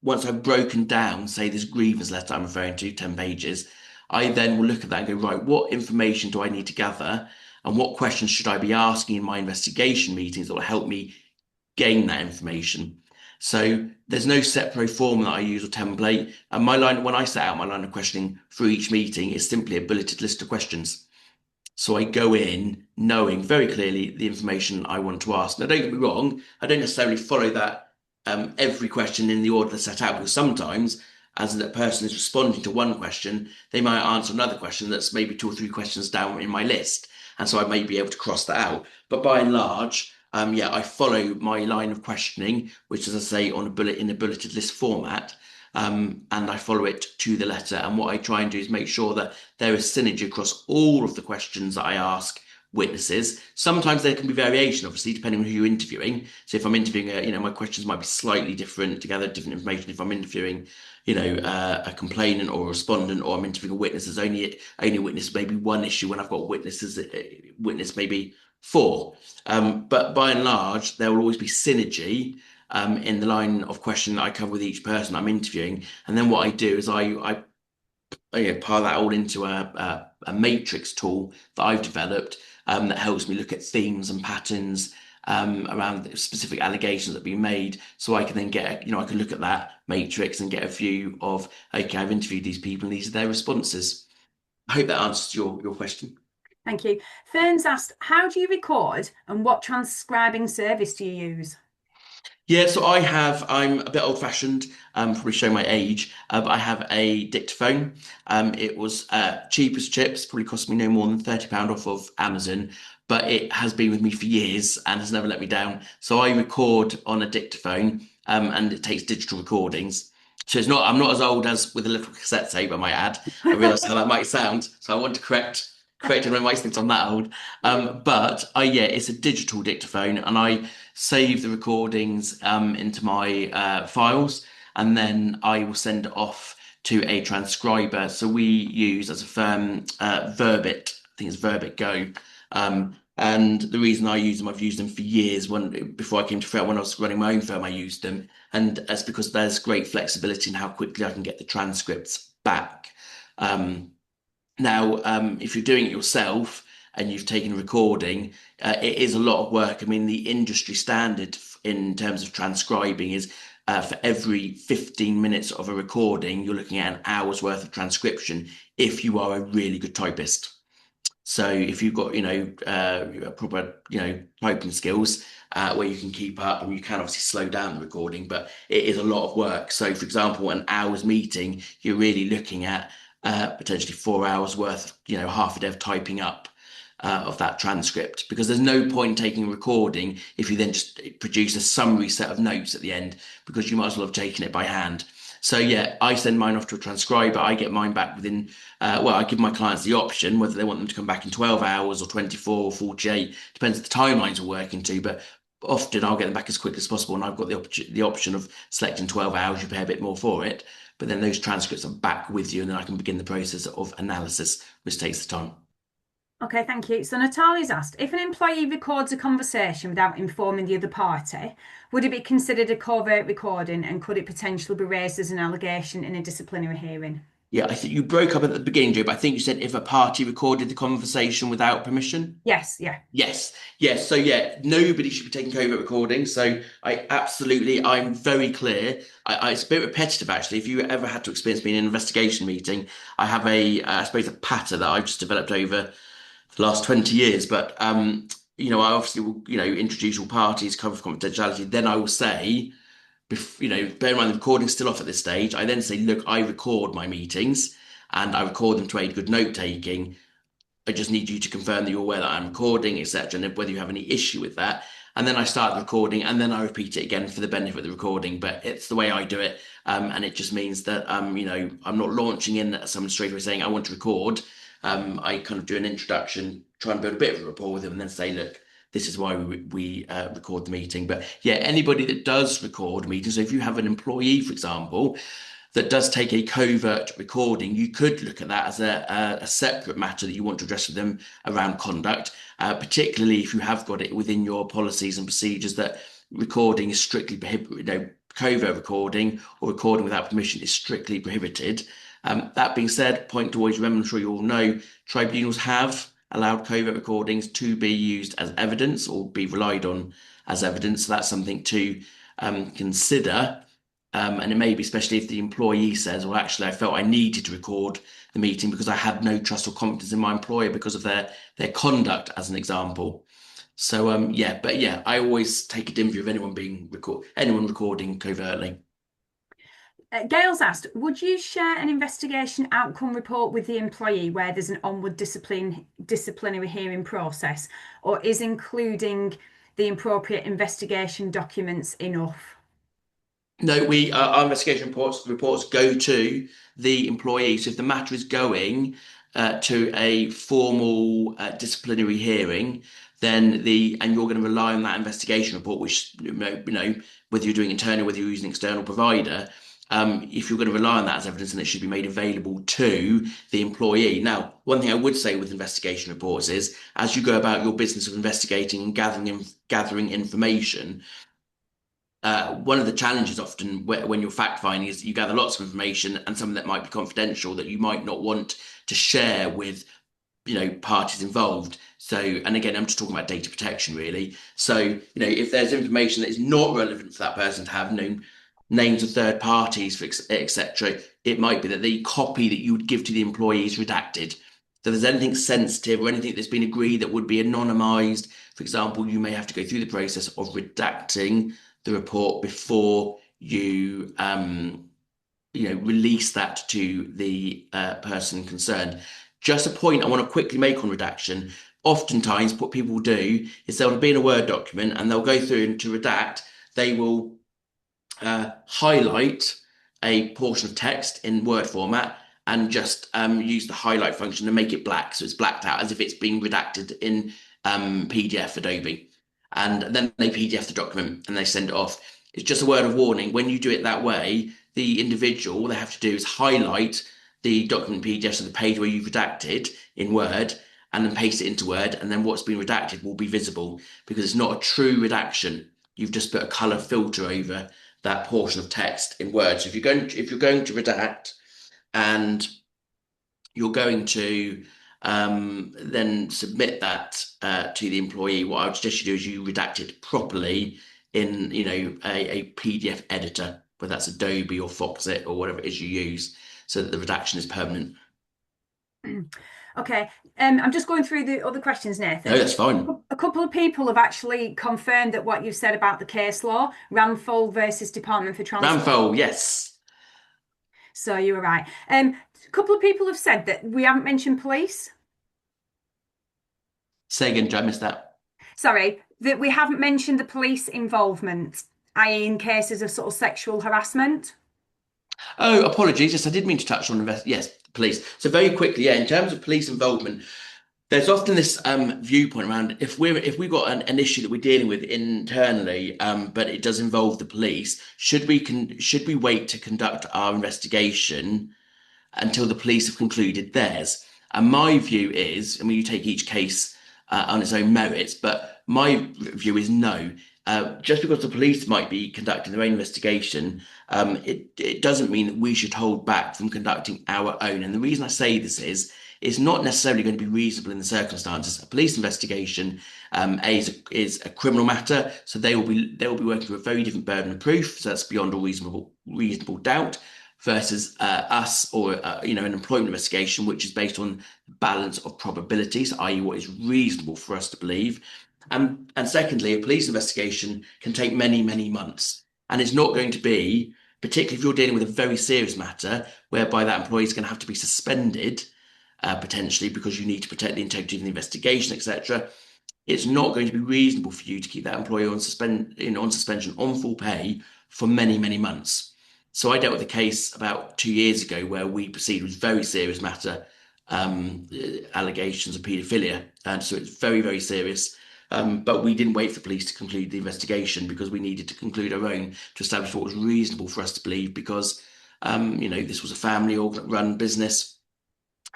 once I've broken down, say this grievance letter I'm referring to, 10 pages, I then will look at that and go, right, what information do I need to gather? And what questions should I be asking in my investigation meetings that will help me gain that information? So there's no set pro forma that I use or template. And when I set out my line of questioning for each meeting, is simply a bulleted list of questions. So I go in knowing very clearly the information I want to ask. Now, don't get me wrong, I don't necessarily follow that every question in the order that's set out, because sometimes, as the person is responding to one question, they might answer another question that's maybe two or three questions down in my list. And so I may be able to cross that out. But by and large, yeah, I follow my line of questioning, which, as I say, in a bulleted list format. And I follow it to the letter. And what I try and do is make sure that there is synergy across all of the questions that I ask witnesses. Sometimes there can be variation, obviously, depending on who you're interviewing. So if I'm interviewing, my questions might be slightly different to gather different information. If I'm interviewing, a complainant or a respondent, or I'm interviewing a witness, there's only witness maybe one issue when I've got witness maybe four. But by and large, there will always be synergy in the line of question that I cover with each person I'm interviewing. And then what I do is I pile that all into a matrix tool that I've developed that helps me look at themes and patterns around the specific allegations that have been made. So I can then I can look at that matrix and get a view of, okay, I've interviewed these people and these are their responses. I hope that answers your question. Thank you. Fern's asked, how do you record and what transcribing service do you use? Yeah, so I'm a bit old-fashioned, probably showing my age, but I have a dictaphone. It was cheap as chips, probably cost me no more than £30 off of Amazon, but it has been with me for years and has never let me down. So I record on a dictaphone, and it takes digital recordings. So I'm not as old as with a little cassette tape, I might add. I realise how that might sound, so I want to correct anyone who might think I'm that old. But yeah, it's a digital dictaphone, and I save the recordings into my files, and then I will send it off to a transcriber. So we use as a firm Verbit. I think it's Verbit Go. And the reason I use them, I've used them for years. Before I came to firm, when I was running my own firm, I used them, and that's because there's great flexibility in how quickly I can get the transcripts back. Now, if you're doing it yourself and you've taken a recording, it is a lot of work. I mean, the industry standard in terms of transcribing is for every 15 minutes of a recording, you're looking at an hour's worth of transcription if you are a really good typist. So if you've got, proper, typing skills where you can keep up and you can obviously slow down the recording, but it is a lot of work. So for example, an hour's meeting, you're really looking at potentially 4 hours worth, half a day of typing up of that transcript, because there's no point taking a recording if you then just produce a summary set of notes at the end, because you might as well have taken it by hand. So yeah, I send mine off to a transcriber. I get mine back within, I give my clients the option whether they want them to come back in 12 hours or 24 or 48, depends the timelines we're working to. But often I'll get them back as quick as possible, and I've got the option of selecting 12 hours. You pay a bit more for it, but then those transcripts are back with you, and then I can begin the process of analysis, which takes the time. Okay, thank you. So Natalia's asked, if an employee records a conversation without informing the other party, would it be considered a covert recording and could it potentially be raised as an allegation in a disciplinary hearing? Yeah, I think you broke up at the beginning, Joe, but I think you said if a party recorded the conversation without permission. Yes, yeah. Yes, yes. So yeah, nobody should be taking covert recordings. So I'm very clear. It's a bit repetitive actually. If you ever had to experience being in an investigation meeting, I have I suppose a patter that I've just developed over the last 20 years. But I obviously will, introduce all parties, cover confidentiality. Then I will say, bear in mind the recording's still off at this stage. I then say, look, I record my meetings and I record them to aid good note taking. I just need you to confirm that you're aware that I'm recording, etc., and whether you have any issue with that. And then I start the recording, and then I repeat it again for the benefit of the recording. But it's the way I do it, and it just means that I'm not launching in at someone straight away saying I want to record. I kind of do an introduction, try and build a bit of a rapport with them, and then say, look, this is why we record the meeting. But yeah, anybody that does record meetings, so if you have an employee, for example, that does take a covert recording, you could look at that as a separate matter that you want to address with them around conduct, particularly if you have got it within your policies and procedures that recording is strictly prohibited, covert recording or recording without permission is strictly prohibited. That being said, point to always remember, I'm sure you all know, tribunals have allowed covert recordings to be used as evidence or be relied on as evidence. So that's something to consider. And it may be, especially if the employee says, well, actually, I felt I needed to record the meeting because I had no trust or confidence in my employer because of their conduct, as an example. So yeah, I always take a dim view of anyone recording covertly. Gail's asked, would you share an investigation outcome report with the employee where there's an onward disciplinary hearing process, or is including the appropriate investigation documents enough? No, our investigation reports go to the employee. So if the matter is going to a formal disciplinary hearing, then and you're going to rely on that investigation report, which whether you're doing internal, whether you're using an external provider, if you're going to rely on that as evidence, then it should be made available to the employee. Now, one thing I would say with investigation reports is, as you go about your business of investigating and gathering information, one of the challenges often when you're fact finding is that you gather lots of information and some of that might be confidential that you might not want to share with parties involved. So, and again, I'm just talking about data protection really. So, if there's information that is not relevant for that person to have known names of third parties, etc., it might be that the copy that you would give to the employee is redacted. So, if there's anything sensitive or anything that's been agreed that would be anonymized, for example, you may have to go through the process of redacting the report before you release that to the person concerned. Just a point I want to quickly make on redaction. Oftentimes, what people will do is they'll be in a Word document and they'll go through and to redact, they will highlight a portion of text in Word format and just use the highlight function to make it black. So it's blacked out as if it's being redacted in PDF Adobe. And then they PDF the document and they send it off. It's just a word of warning. When you do it that way, the individual, all they have to do is highlight the document PDF, so the page where you've redacted in Word, and then paste it into Word, and then what's been redacted will be visible because it's not a true redaction. You've just put a color filter over that portion of text in Word. So if you're going to redact and you're going to then submit that to the employee, what I would suggest you do is you redact it properly in a PDF editor, whether that's Adobe or Foxit or whatever it is you use, so that the redaction is permanent. Okay, I'm just going through the other questions, No, Nathan. that's fine. A couple of people have actually confirmed that what you've said about the case law, Ramphal versus Department for Transport. Ramfo, yes. So you were right. A couple of people have said that we haven't mentioned police. Say again, Joe, I missed that. Sorry, that we haven't mentioned the police involvement, i.e., in cases of sort of sexual harassment. Oh, apologies. Yes, I did mean to touch on yes, police. So very quickly, yeah, in terms of police involvement, there's often this viewpoint around if we've got an issue that we're dealing with internally, but it does involve the police, should we wait to conduct our investigation until the police have concluded theirs? And my view is, I mean, you take each case on its own merits, but my view is no. Just because the police might be conducting their own investigation, it doesn't mean that we should hold back from conducting our own. And the reason I say this is it's not necessarily going to be reasonable in the circumstances. A police investigation, is a criminal matter, so they will be working with a very different burden of proof. So that's beyond a reasonable doubt versus us or an employment investigation, which is based on balance of probabilities, i.e., what is reasonable for us to believe. And secondly, a police investigation can take many, many months, and it's not going to be, particularly if you're dealing with a very serious matter, whereby that employee is going to have to be suspended potentially because you need to protect the integrity of the investigation, etc. It's not going to be reasonable for you to keep that employee on suspension on full pay for many, many months. So I dealt with a case about 2 years ago where we proceeded with very serious matter, allegations of paedophilia, and so it's very, very serious. But we didn't wait for police to conclude the investigation because we needed to conclude our own to establish what was reasonable for us to believe because, this was a family-run business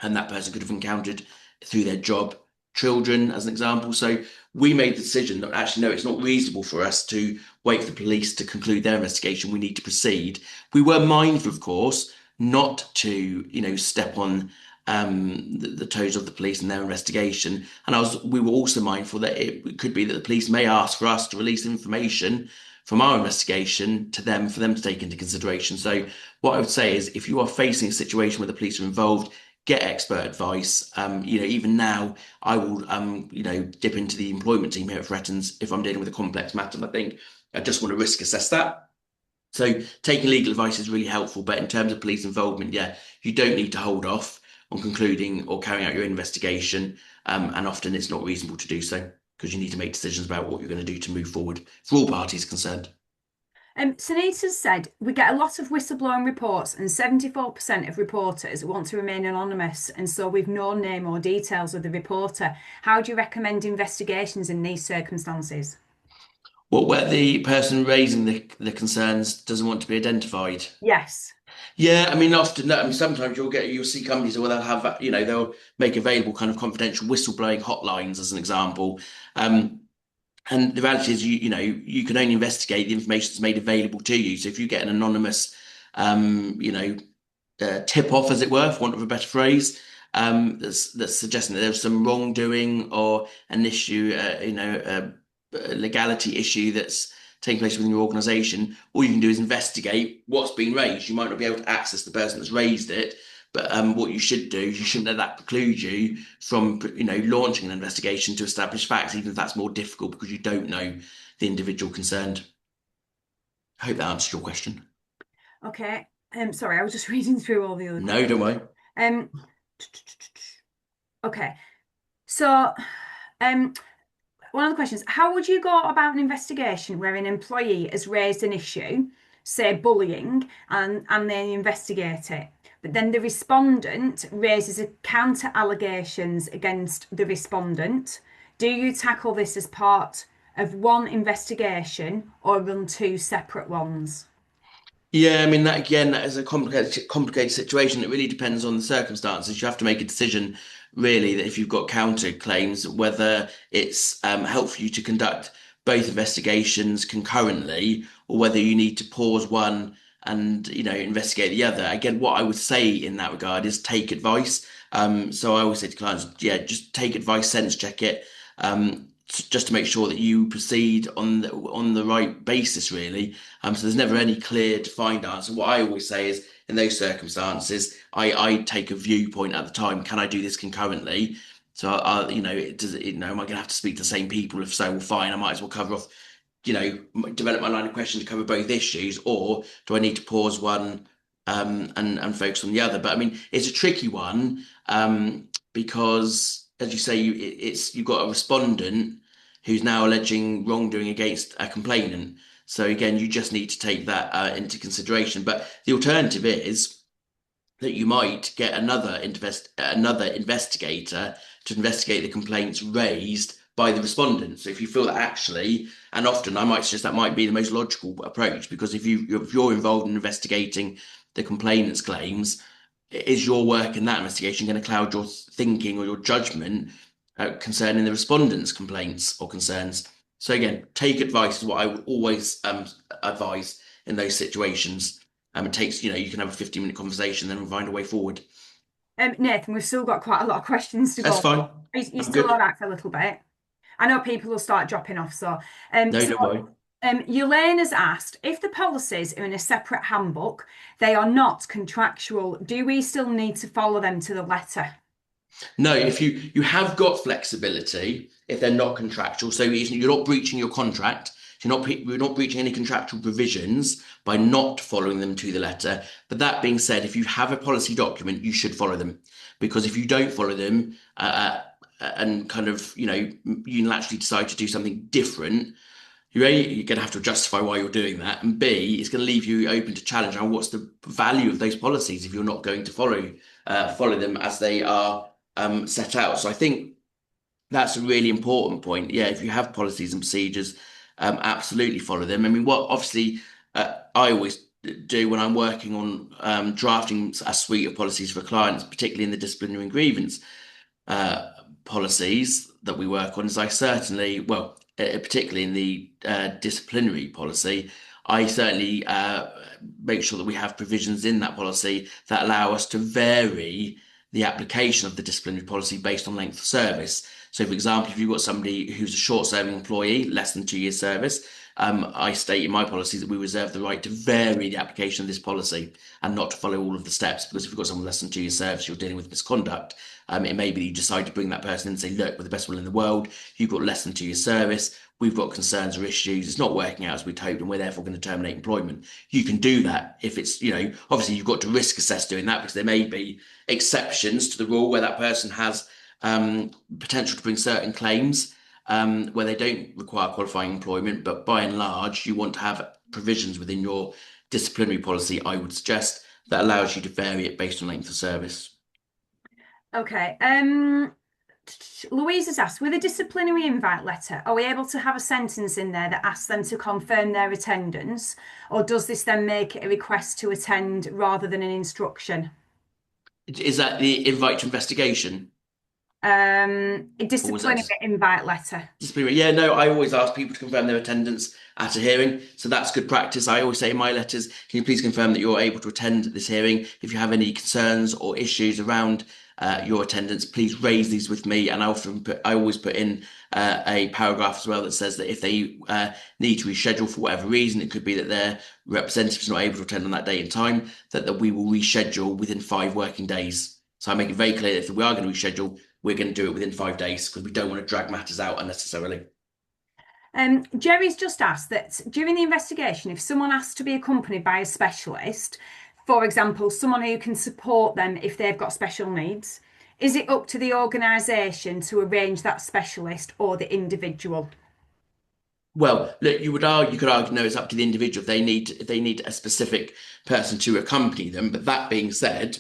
and that person could have encountered through their job children, as an example. So we made the decision that actually, no, it's not reasonable for us to wait for the police to conclude their investigation. We need to proceed. We were mindful, of course, not to, step on the toes of the police in their investigation. And we were also mindful that it could be that the police may ask for us to release information from our investigation to them for them to take into consideration. So what I would say is if you are facing a situation where the police are involved, get expert advice. Even now, I will, dip into the employment team here at Threatons if I'm dealing with a complex matter. And I think I just want to risk assess that. So taking legal advice is really helpful. But in terms of police involvement, yeah, you don't need to hold off on concluding or carrying out your investigation. And often it's not reasonable to do so because you need to make decisions about what you're going to do to move forward for all parties concerned. Sunita said we get a lot of whistleblowing reports, and 74% of reporters want to remain anonymous, and so we've no name or details of the reporter. How do you recommend investigations in these circumstances? Well, where the person raising the concerns doesn't want to be identified. Yes. Yeah, I mean, sometimes you'll see companies where they'll have, they'll make available kind of confidential whistleblowing hotlines as an example. And the reality is, you can only investigate the information that's made available to you. So if you get an anonymous, tip off, as it were, for want of a better phrase, that's suggesting that there's some wrongdoing or an issue, a legality issue that's taking place within your organisation, all you can do is investigate what's been raised. You might not be able to access the person that's raised it, but what you should do is you shouldn't let that preclude you from, launching an investigation to establish facts, even if that's more difficult because you don't know the individual concerned. I hope that answers your question. Okay. Sorry, I was just reading through all the other No, don't worry. questions. Okay. So, one of the questions, how would you go about an investigation where an employee has raised an issue, say bullying, and they investigate it, but then the respondent raises a counter allegations against the respondent? Do you tackle this as part of one investigation or run two separate ones? Yeah, I mean that is a complicated situation. It really depends on the circumstances. You have to make a decision, really, that if you've got counter claims, whether it's helpful for you to conduct both investigations concurrently, or whether you need to pause one and investigate the other. Again, what I would say in that regard is take advice. So I always say to clients, yeah, just take advice, sense check it. Just to make sure that you proceed on the right basis, really. So there's never any clear defined answer. What I always say is, in those circumstances, I take a viewpoint at the time. Can I do this concurrently? So am I going to have to speak to the same people? If so, well, fine, I might as well cover off, develop my line of question to cover both issues, or do I need to pause one and focus on the other? But I mean, it's a tricky one because, as you say, you've got a respondent who's now alleging wrongdoing against a complainant. So again, you just need to take that into consideration. But the alternative is that you might get another investigator to investigate the complaints raised by the respondent. So if you feel that actually, and often I might suggest that might be the most logical approach, because if you're involved in investigating the complainant's claims, is your work in that investigation going to cloud your thinking or your judgment concerning the respondent's complaints or concerns? So again, take advice is what I would always advise in those situations. It takes, you can have a 15-minute conversation, then find a way forward. Nathan, we've still got quite a lot of questions to That's go. fine. You I'm still good. all right for a little bit? I know people will start dropping off, so No, don't worry. Elaine has asked if the policies are in a separate handbook, they are not contractual. Do we still need to follow them to the letter? No, if you have got flexibility, if they're not contractual, so you're not breaching your contract, you're not breaching any contractual provisions by not following them to the letter. But that being said, if you have a policy document, you should follow them, because if you don't follow them and kind of unilaterally decide to do something different, you're going to have to justify why you're doing that, and B, it's going to leave you open to challenge on what's the value of those policies if you're not going to follow them as they are set out. So I think that's a really important point. Yeah, if you have policies and procedures, absolutely follow them. I mean, what obviously I always do when I'm working on drafting a suite of policies for clients, particularly in the disciplinary and grievance uh, policies that we work on, is I certainly, well, particularly in the disciplinary policy, I certainly make sure that we have provisions in that policy that allow us to vary the application of the disciplinary policy based on length of service. So, for example, if you've got somebody who's a short-serving employee, less than 2 years service, I state in my policy that we reserve the right to vary the application of this policy and not to follow all of the steps. Because if you've got someone less than 2 years service, you're dealing with misconduct. It may be that you decide to bring that person in and say, look, with the best will in the world, you've got less than 2 years service. We've got concerns or issues. It's not working out as we'd hoped, and we're therefore going to terminate employment. You can do that if it's, obviously you've got to risk assess doing that, because there may be exceptions to the rule where that person has potential to bring certain claims where they don't require qualifying employment. But by and large, you want to have provisions within your disciplinary policy, I would suggest, that allows you to vary it based on length of service. Okay. Louise has asked, with a disciplinary invite letter, are we able to have a sentence in there that asks them to confirm their attendance, or does this then make it a request to attend rather than an instruction? Is that the invite to investigation? A Or was that disciplinary invite letter. disciplinary? Yeah, no, I always ask people to confirm their attendance at a hearing. So that's good practice. I always say in my letters, can you please confirm that you're able to attend this hearing? If you have any concerns or issues around your attendance, please raise these with me. And I always put in a paragraph as well that says that if they need to reschedule for whatever reason, it could be that their representative is not able to attend on that date and time, that we will reschedule within 5 working days. So I make it very clear that if we are going to reschedule, we're going to do it within 5 days, because we don't want to drag matters out unnecessarily. Jerry's just asked that during the investigation, if someone asks to be accompanied by a specialist, for example, someone who can support them if they've got special needs, is it up to the organisation to arrange that specialist or the individual? Well, look, you could argue, no, it's up to the individual. If they need a specific person to accompany them. But that being said,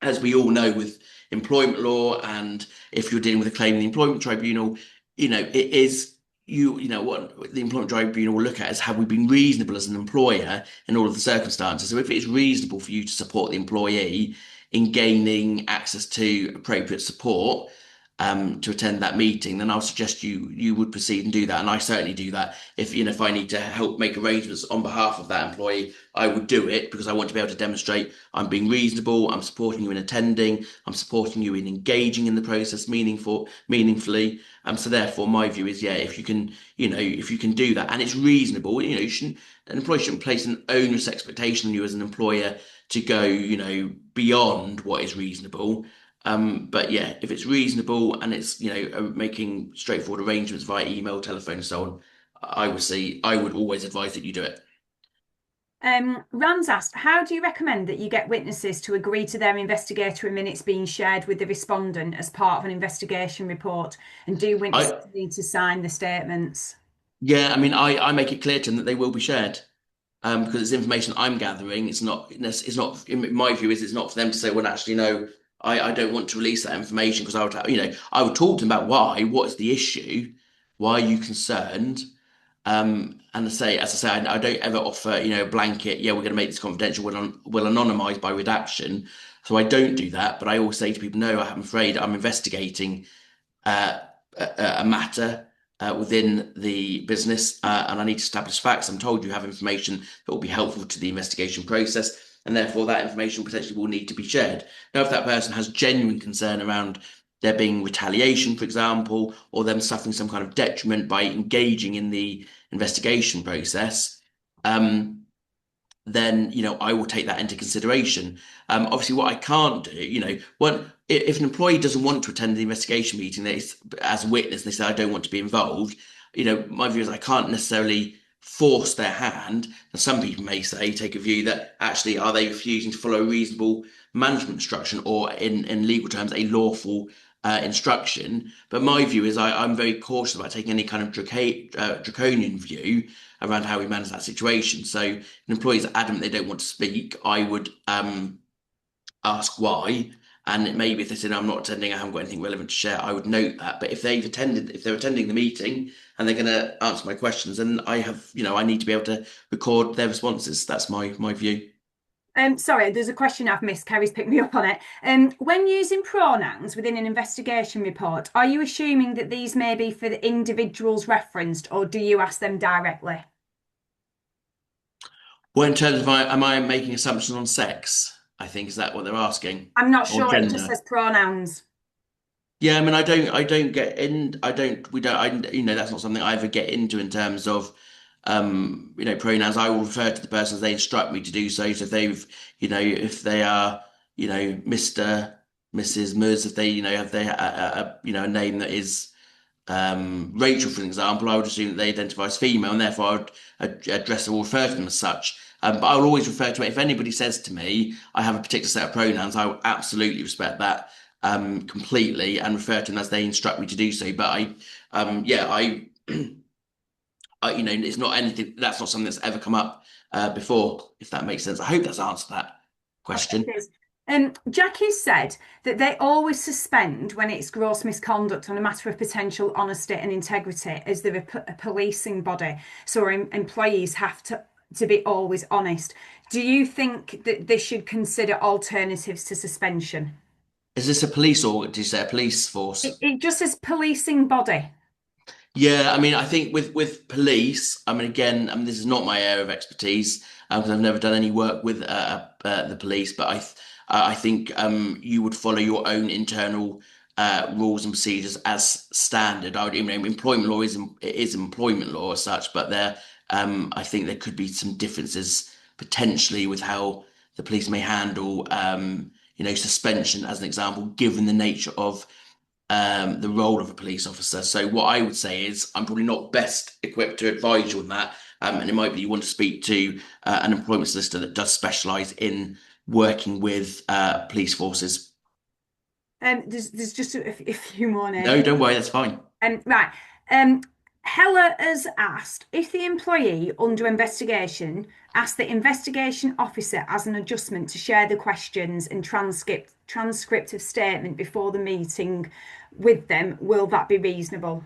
as we all know with employment law, and if you're dealing with a claim in the employment tribunal, it is what the employment tribunal will look at is, have we been reasonable as an employer in all of the circumstances? So if it is reasonable for you to support the employee in gaining access to appropriate support to attend that meeting, then I'll suggest you would proceed and do that. And I certainly do that. If I need to help make arrangements on behalf of that employee, I would do it, because I want to be able to demonstrate I'm being reasonable, I'm supporting you in attending, I'm supporting you in engaging in the process meaningfully. So therefore, my view is, yeah, if you can do that and it's reasonable, an employer shouldn't place an onerous expectation on you as an employer to go, beyond what is reasonable. But yeah, if it's reasonable and it's, making straightforward arrangements via email, telephone, and so on, I would always advise that you do it. Rams asked, how do you recommend that you get witnesses to agree to their investigatory minutes being shared with the respondent as part of an investigation report? And do witnesses I need to sign the statements? Yeah, I mean, I make it clear to them that they will be shared. Because it's information I'm gathering. It's not, in my view, is it's not for them to say, well, actually, no, I don't want to release that information because I would talk to them about what is the issue, why are you concerned? And as I say, I don't ever offer, a blanket, yeah, we're going to make this confidential, we'll anonymize by redaction. So I don't do that, but I always say to people, no, I'm afraid I'm investigating uh, a matter within the business, and I need to establish facts. I'm told you have information that will be helpful to the investigation process, and therefore that information potentially will need to be shared. Now, if that person has genuine concern around there being retaliation, for example, or them suffering some kind of detriment by engaging in the investigation process, um, then I will take that into consideration. Obviously, what I can't do, if an employee doesn't want to attend the investigation meeting, as a witness, they say I don't want to be involved. My view is I can't necessarily force their hand. And some people may say take a view that actually are they refusing to follow a reasonable management instruction, or in legal terms a lawful instruction. But my view is I'm very cautious about taking any kind of draconian view around how we manage that situation. So an employee is adamant they don't want to speak, I would ask why. And maybe if they said, I'm not attending, I haven't got anything relevant to share, I would note that. But if they're attending the meeting and they're going to answer my questions, then I need to be able to record their responses. That's my view. Sorry, there's a question I've missed. Kerry's picked me up on it. When using pronouns within an investigation report, are you assuming that these may be for the individuals referenced, or do you ask them directly? Well, in terms of am I making assumptions on sex? I think is that what they're asking, I'm not or sure. It just gender? says pronouns. Yeah, I mean, I don't get in, I don't, we don't, that's not something I ever get into in terms of, pronouns. I will refer to the person as they instruct me to do so. So if they are, Mr., Mrs., Ms., if they, have a name that is, Rachel, for example, I would assume that they identify as female, and therefore I would address or refer to them as such. But I will always refer to it. If anybody says to me, I have a particular set of pronouns, I will absolutely respect that completely and refer to them as they instruct me to do so. But yeah, it's not anything. That's not something that's ever come up before, if that makes sense. I hope that's answered that Okay, question. cheers. Jackie said that they always suspend when it's gross misconduct on a matter of potential honesty and integrity, as they're a policing body. So our employees have to be always honest. Do you think that they should consider alternatives to suspension? Is this a police, or did you say a police It, force? it just says policing body. Yeah, I mean, I think with police, I mean, again, this is not my area of expertise because I've never done any work with the police, but I think you would follow your own internal rules and procedures as standard. Employment law it is employment law as such, but I think there could be some differences potentially with how the police may handle, suspension, as an example, given the nature of the role of a police officer. So what I would say is I'm probably not best equipped to advise you on that. And it might be you want to speak to an employment solicitor that does specialise in working with police forces. There's just a few more No, names. don't worry, that's fine. Right. Um, Hella has asked if the employee under investigation asked the investigation officer as an adjustment to share the questions and transcript of statement before the meeting with them, will that be reasonable?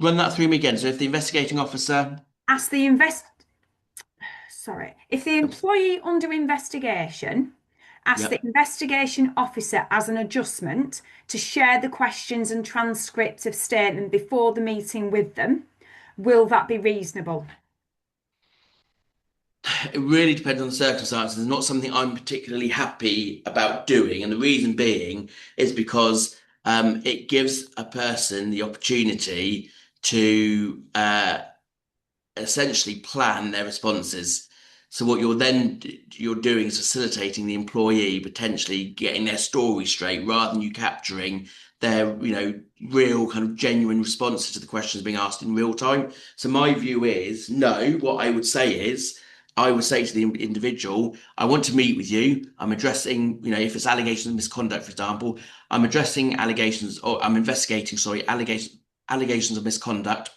Run that through me again. So if the investigating officer, Ask the invest Sorry, if the employee under investigation asks the yep. investigation officer as an adjustment to share the questions and transcript of statement before the meeting with them, will that be reasonable? It really depends on the circumstances. It's not something I'm particularly happy about doing. And the reason being is because it gives a person the opportunity to essentially plan their responses. So what you're doing is facilitating the employee potentially getting their story straight rather than you capturing their, real kind of genuine responses to the questions being asked in real time. So my view is no, what I would say is I would say to the individual, I want to meet with you. I'm addressing, if it's allegations of misconduct, for example, I'm addressing allegations or I'm investigating, sorry, allegations of misconduct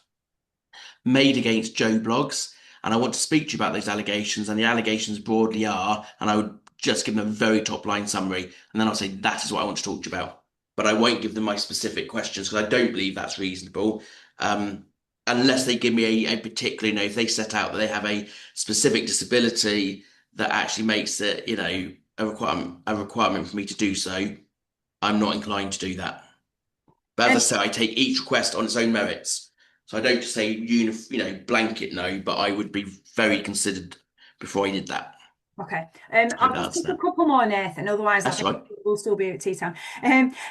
made against Joe Blogs. And I want to speak to you about those allegations. And the allegations broadly are, and I would just give them a very top line summary. And then I'll say, that is what I want to talk to you about. But I won't give them my specific questions because I don't believe that's reasonable. Unless they give me a particular, if they set out that they have a specific disability that actually makes it, a requirement for me to do so, I'm not inclined to do that. But as I Um, said, I take each request on its own merits. So I don't just say blanket no, but I would be very considered before I did that. okay. Hope I'll that just answers pick a that. couple more, Nathan. Otherwise, I That's think right. we'll still be at tea time.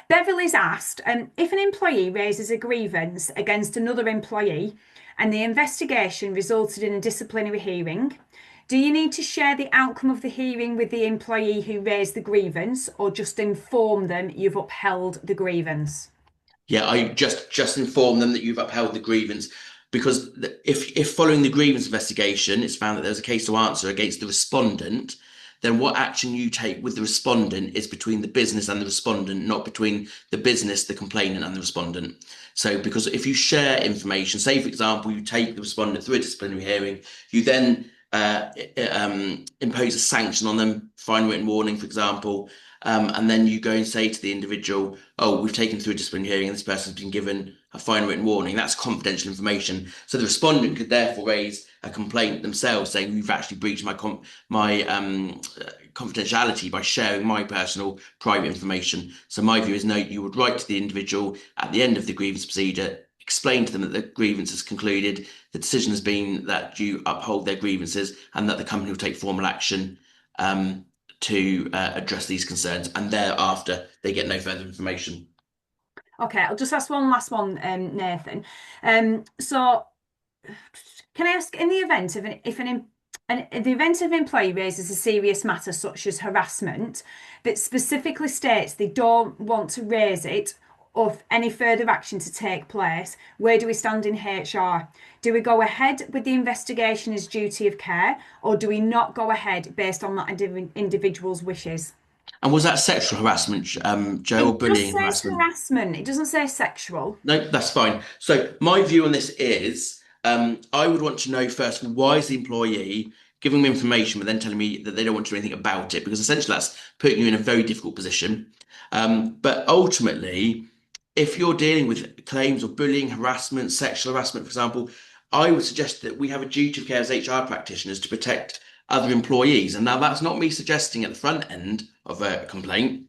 Beverly's asked, if an employee raises a grievance against another employee and the investigation resulted in a disciplinary hearing, do you need to share the outcome of the hearing with the employee who raised the grievance, or just inform them you've upheld the grievance? Yeah, I just inform them that you've upheld the grievance because if following the grievance investigation, it's found that there's a case to answer against the respondent, then what action you take with the respondent is between the business and the respondent, not between the business, the complainant, and the respondent. So, because if you share information, say for example, you take the respondent through a disciplinary hearing, you then impose a sanction on them, fine written warning, for example, and then you go and say to the individual, oh, we've taken through a disciplinary hearing and this person's been given a fine written warning. That's confidential information. So the respondent could therefore raise a complaint themselves saying you've actually breached my confidentiality by sharing my personal private information. So my view is no, you would write to the individual at the end of the grievance procedure, explain to them that the grievance is concluded, the decision has been that you uphold their grievances and that the company will take formal action to address these concerns, and thereafter they get no further information. Okay, I'll just ask one last one, Nathan. So can I ask, in the event of the event of an employee raises a serious matter such as harassment that specifically states they don't want to raise it or any further action to take place, where do we stand in HR? Do we go ahead with the investigation as duty of care, or do we not go ahead based on that individual's wishes? And was that sexual harassment, Joe, or It just bullying and says harassment? harassment. It doesn't say sexual. No, that's fine. So my view on this is, I would want to know first of all, why is the employee giving me information but then telling me that they don't want to do anything about it? Because essentially that's putting you in a very difficult position. But ultimately, if you're dealing with claims of bullying, harassment, sexual harassment, for example, I would suggest that we have a duty of care as HR practitioners to protect other employees. And now that's not me suggesting at the front end of a complaint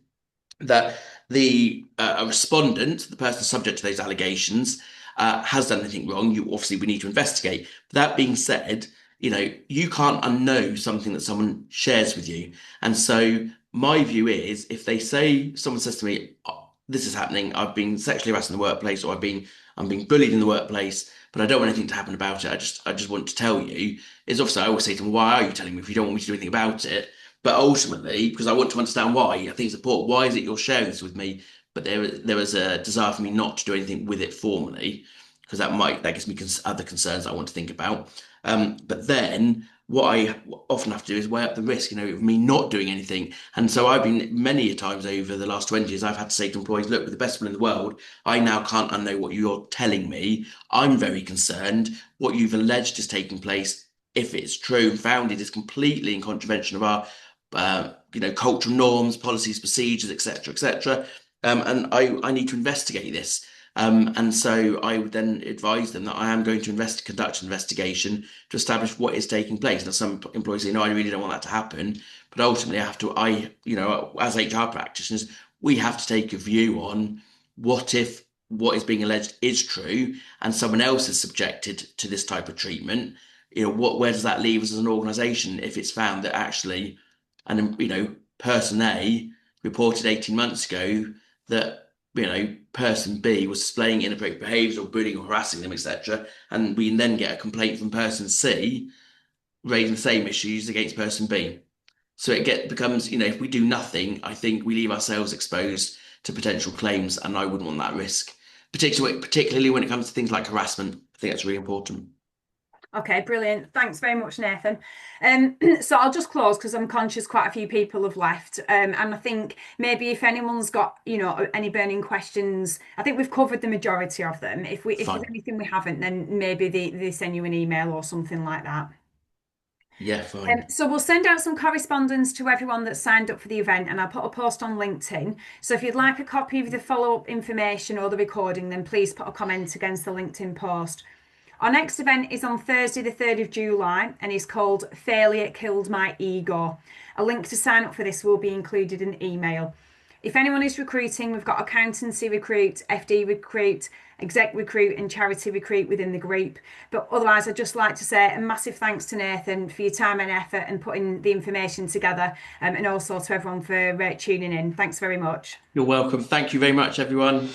that the respondent, the person subject to those allegations, has done anything wrong. We need to investigate. That being said, you can't unknow something that someone shares with you. And so my view is if someone says to me, "Oh, this is happening, I've been sexually harassed in the workplace, or I'm being bullied in the workplace, but I don't want anything to happen about it. I just want to tell you," is obviously I always say to them, why are you telling me if you don't want me to do anything about it? But ultimately, because I want to understand why, I think it's important. Why is it you're sharing this with me? But there is a desire for me not to do anything with it formally, because that gives me other concerns I want to think about. But then what I often have to do is weigh up the risk, of me not doing anything. And so I've been many a times over the last 20 years, I've had to say to employees, look, with the best will in the world, I now can't unknow what you're telling me. I'm very concerned. What you've alleged is taking place, if it's true and founded, is completely in contravention of our cultural norms, policies, procedures, etc., etc. And I need to investigate this. And so I would then advise them that I am going to conduct an investigation to establish what is taking place. Now, some employees say, no, I really don't want that to happen. But ultimately, as HR practitioners, we have to take a view on what if what is being alleged is true and someone else is subjected to this type of treatment. Where does that leave us as an organisation if it's found that actually and person A reported 18 months ago that person B was displaying inappropriate behaviours or bullying or harassing them, etc. And we then get a complaint from person C. raising the same issues against person B. So becomes, if we do nothing, I think we leave ourselves exposed to potential claims, and I wouldn't want that risk, particularly when it comes to things like harassment. I think that's really important. Okay, brilliant. Thanks very much, Nathan. So I'll just close because I'm conscious quite a few people have left. And I think maybe if anyone's got, any burning questions, I think we've covered the majority of them. If there's Fine. anything we haven't, then maybe they send you an email or something like that. Yeah, fine. So we'll send out some correspondence to everyone that's signed up for the event, and I'll put a post on LinkedIn. So if you'd like a copy of the follow-up information or the recording, then please put a comment against the LinkedIn post. Our next event is on Thursday, the 3rd of July, and is called Failure Killed My Ego. A link to sign up for this will be included in the email. If anyone is recruiting, we've got accountancy recruit, FD recruit, exec recruit, and charity recruit within the group. But otherwise, I'd just like to say a massive thanks to Nathan for your time and effort and putting the information together, and also to everyone for tuning in. Thanks very much. You're welcome. Thank you very much, everyone.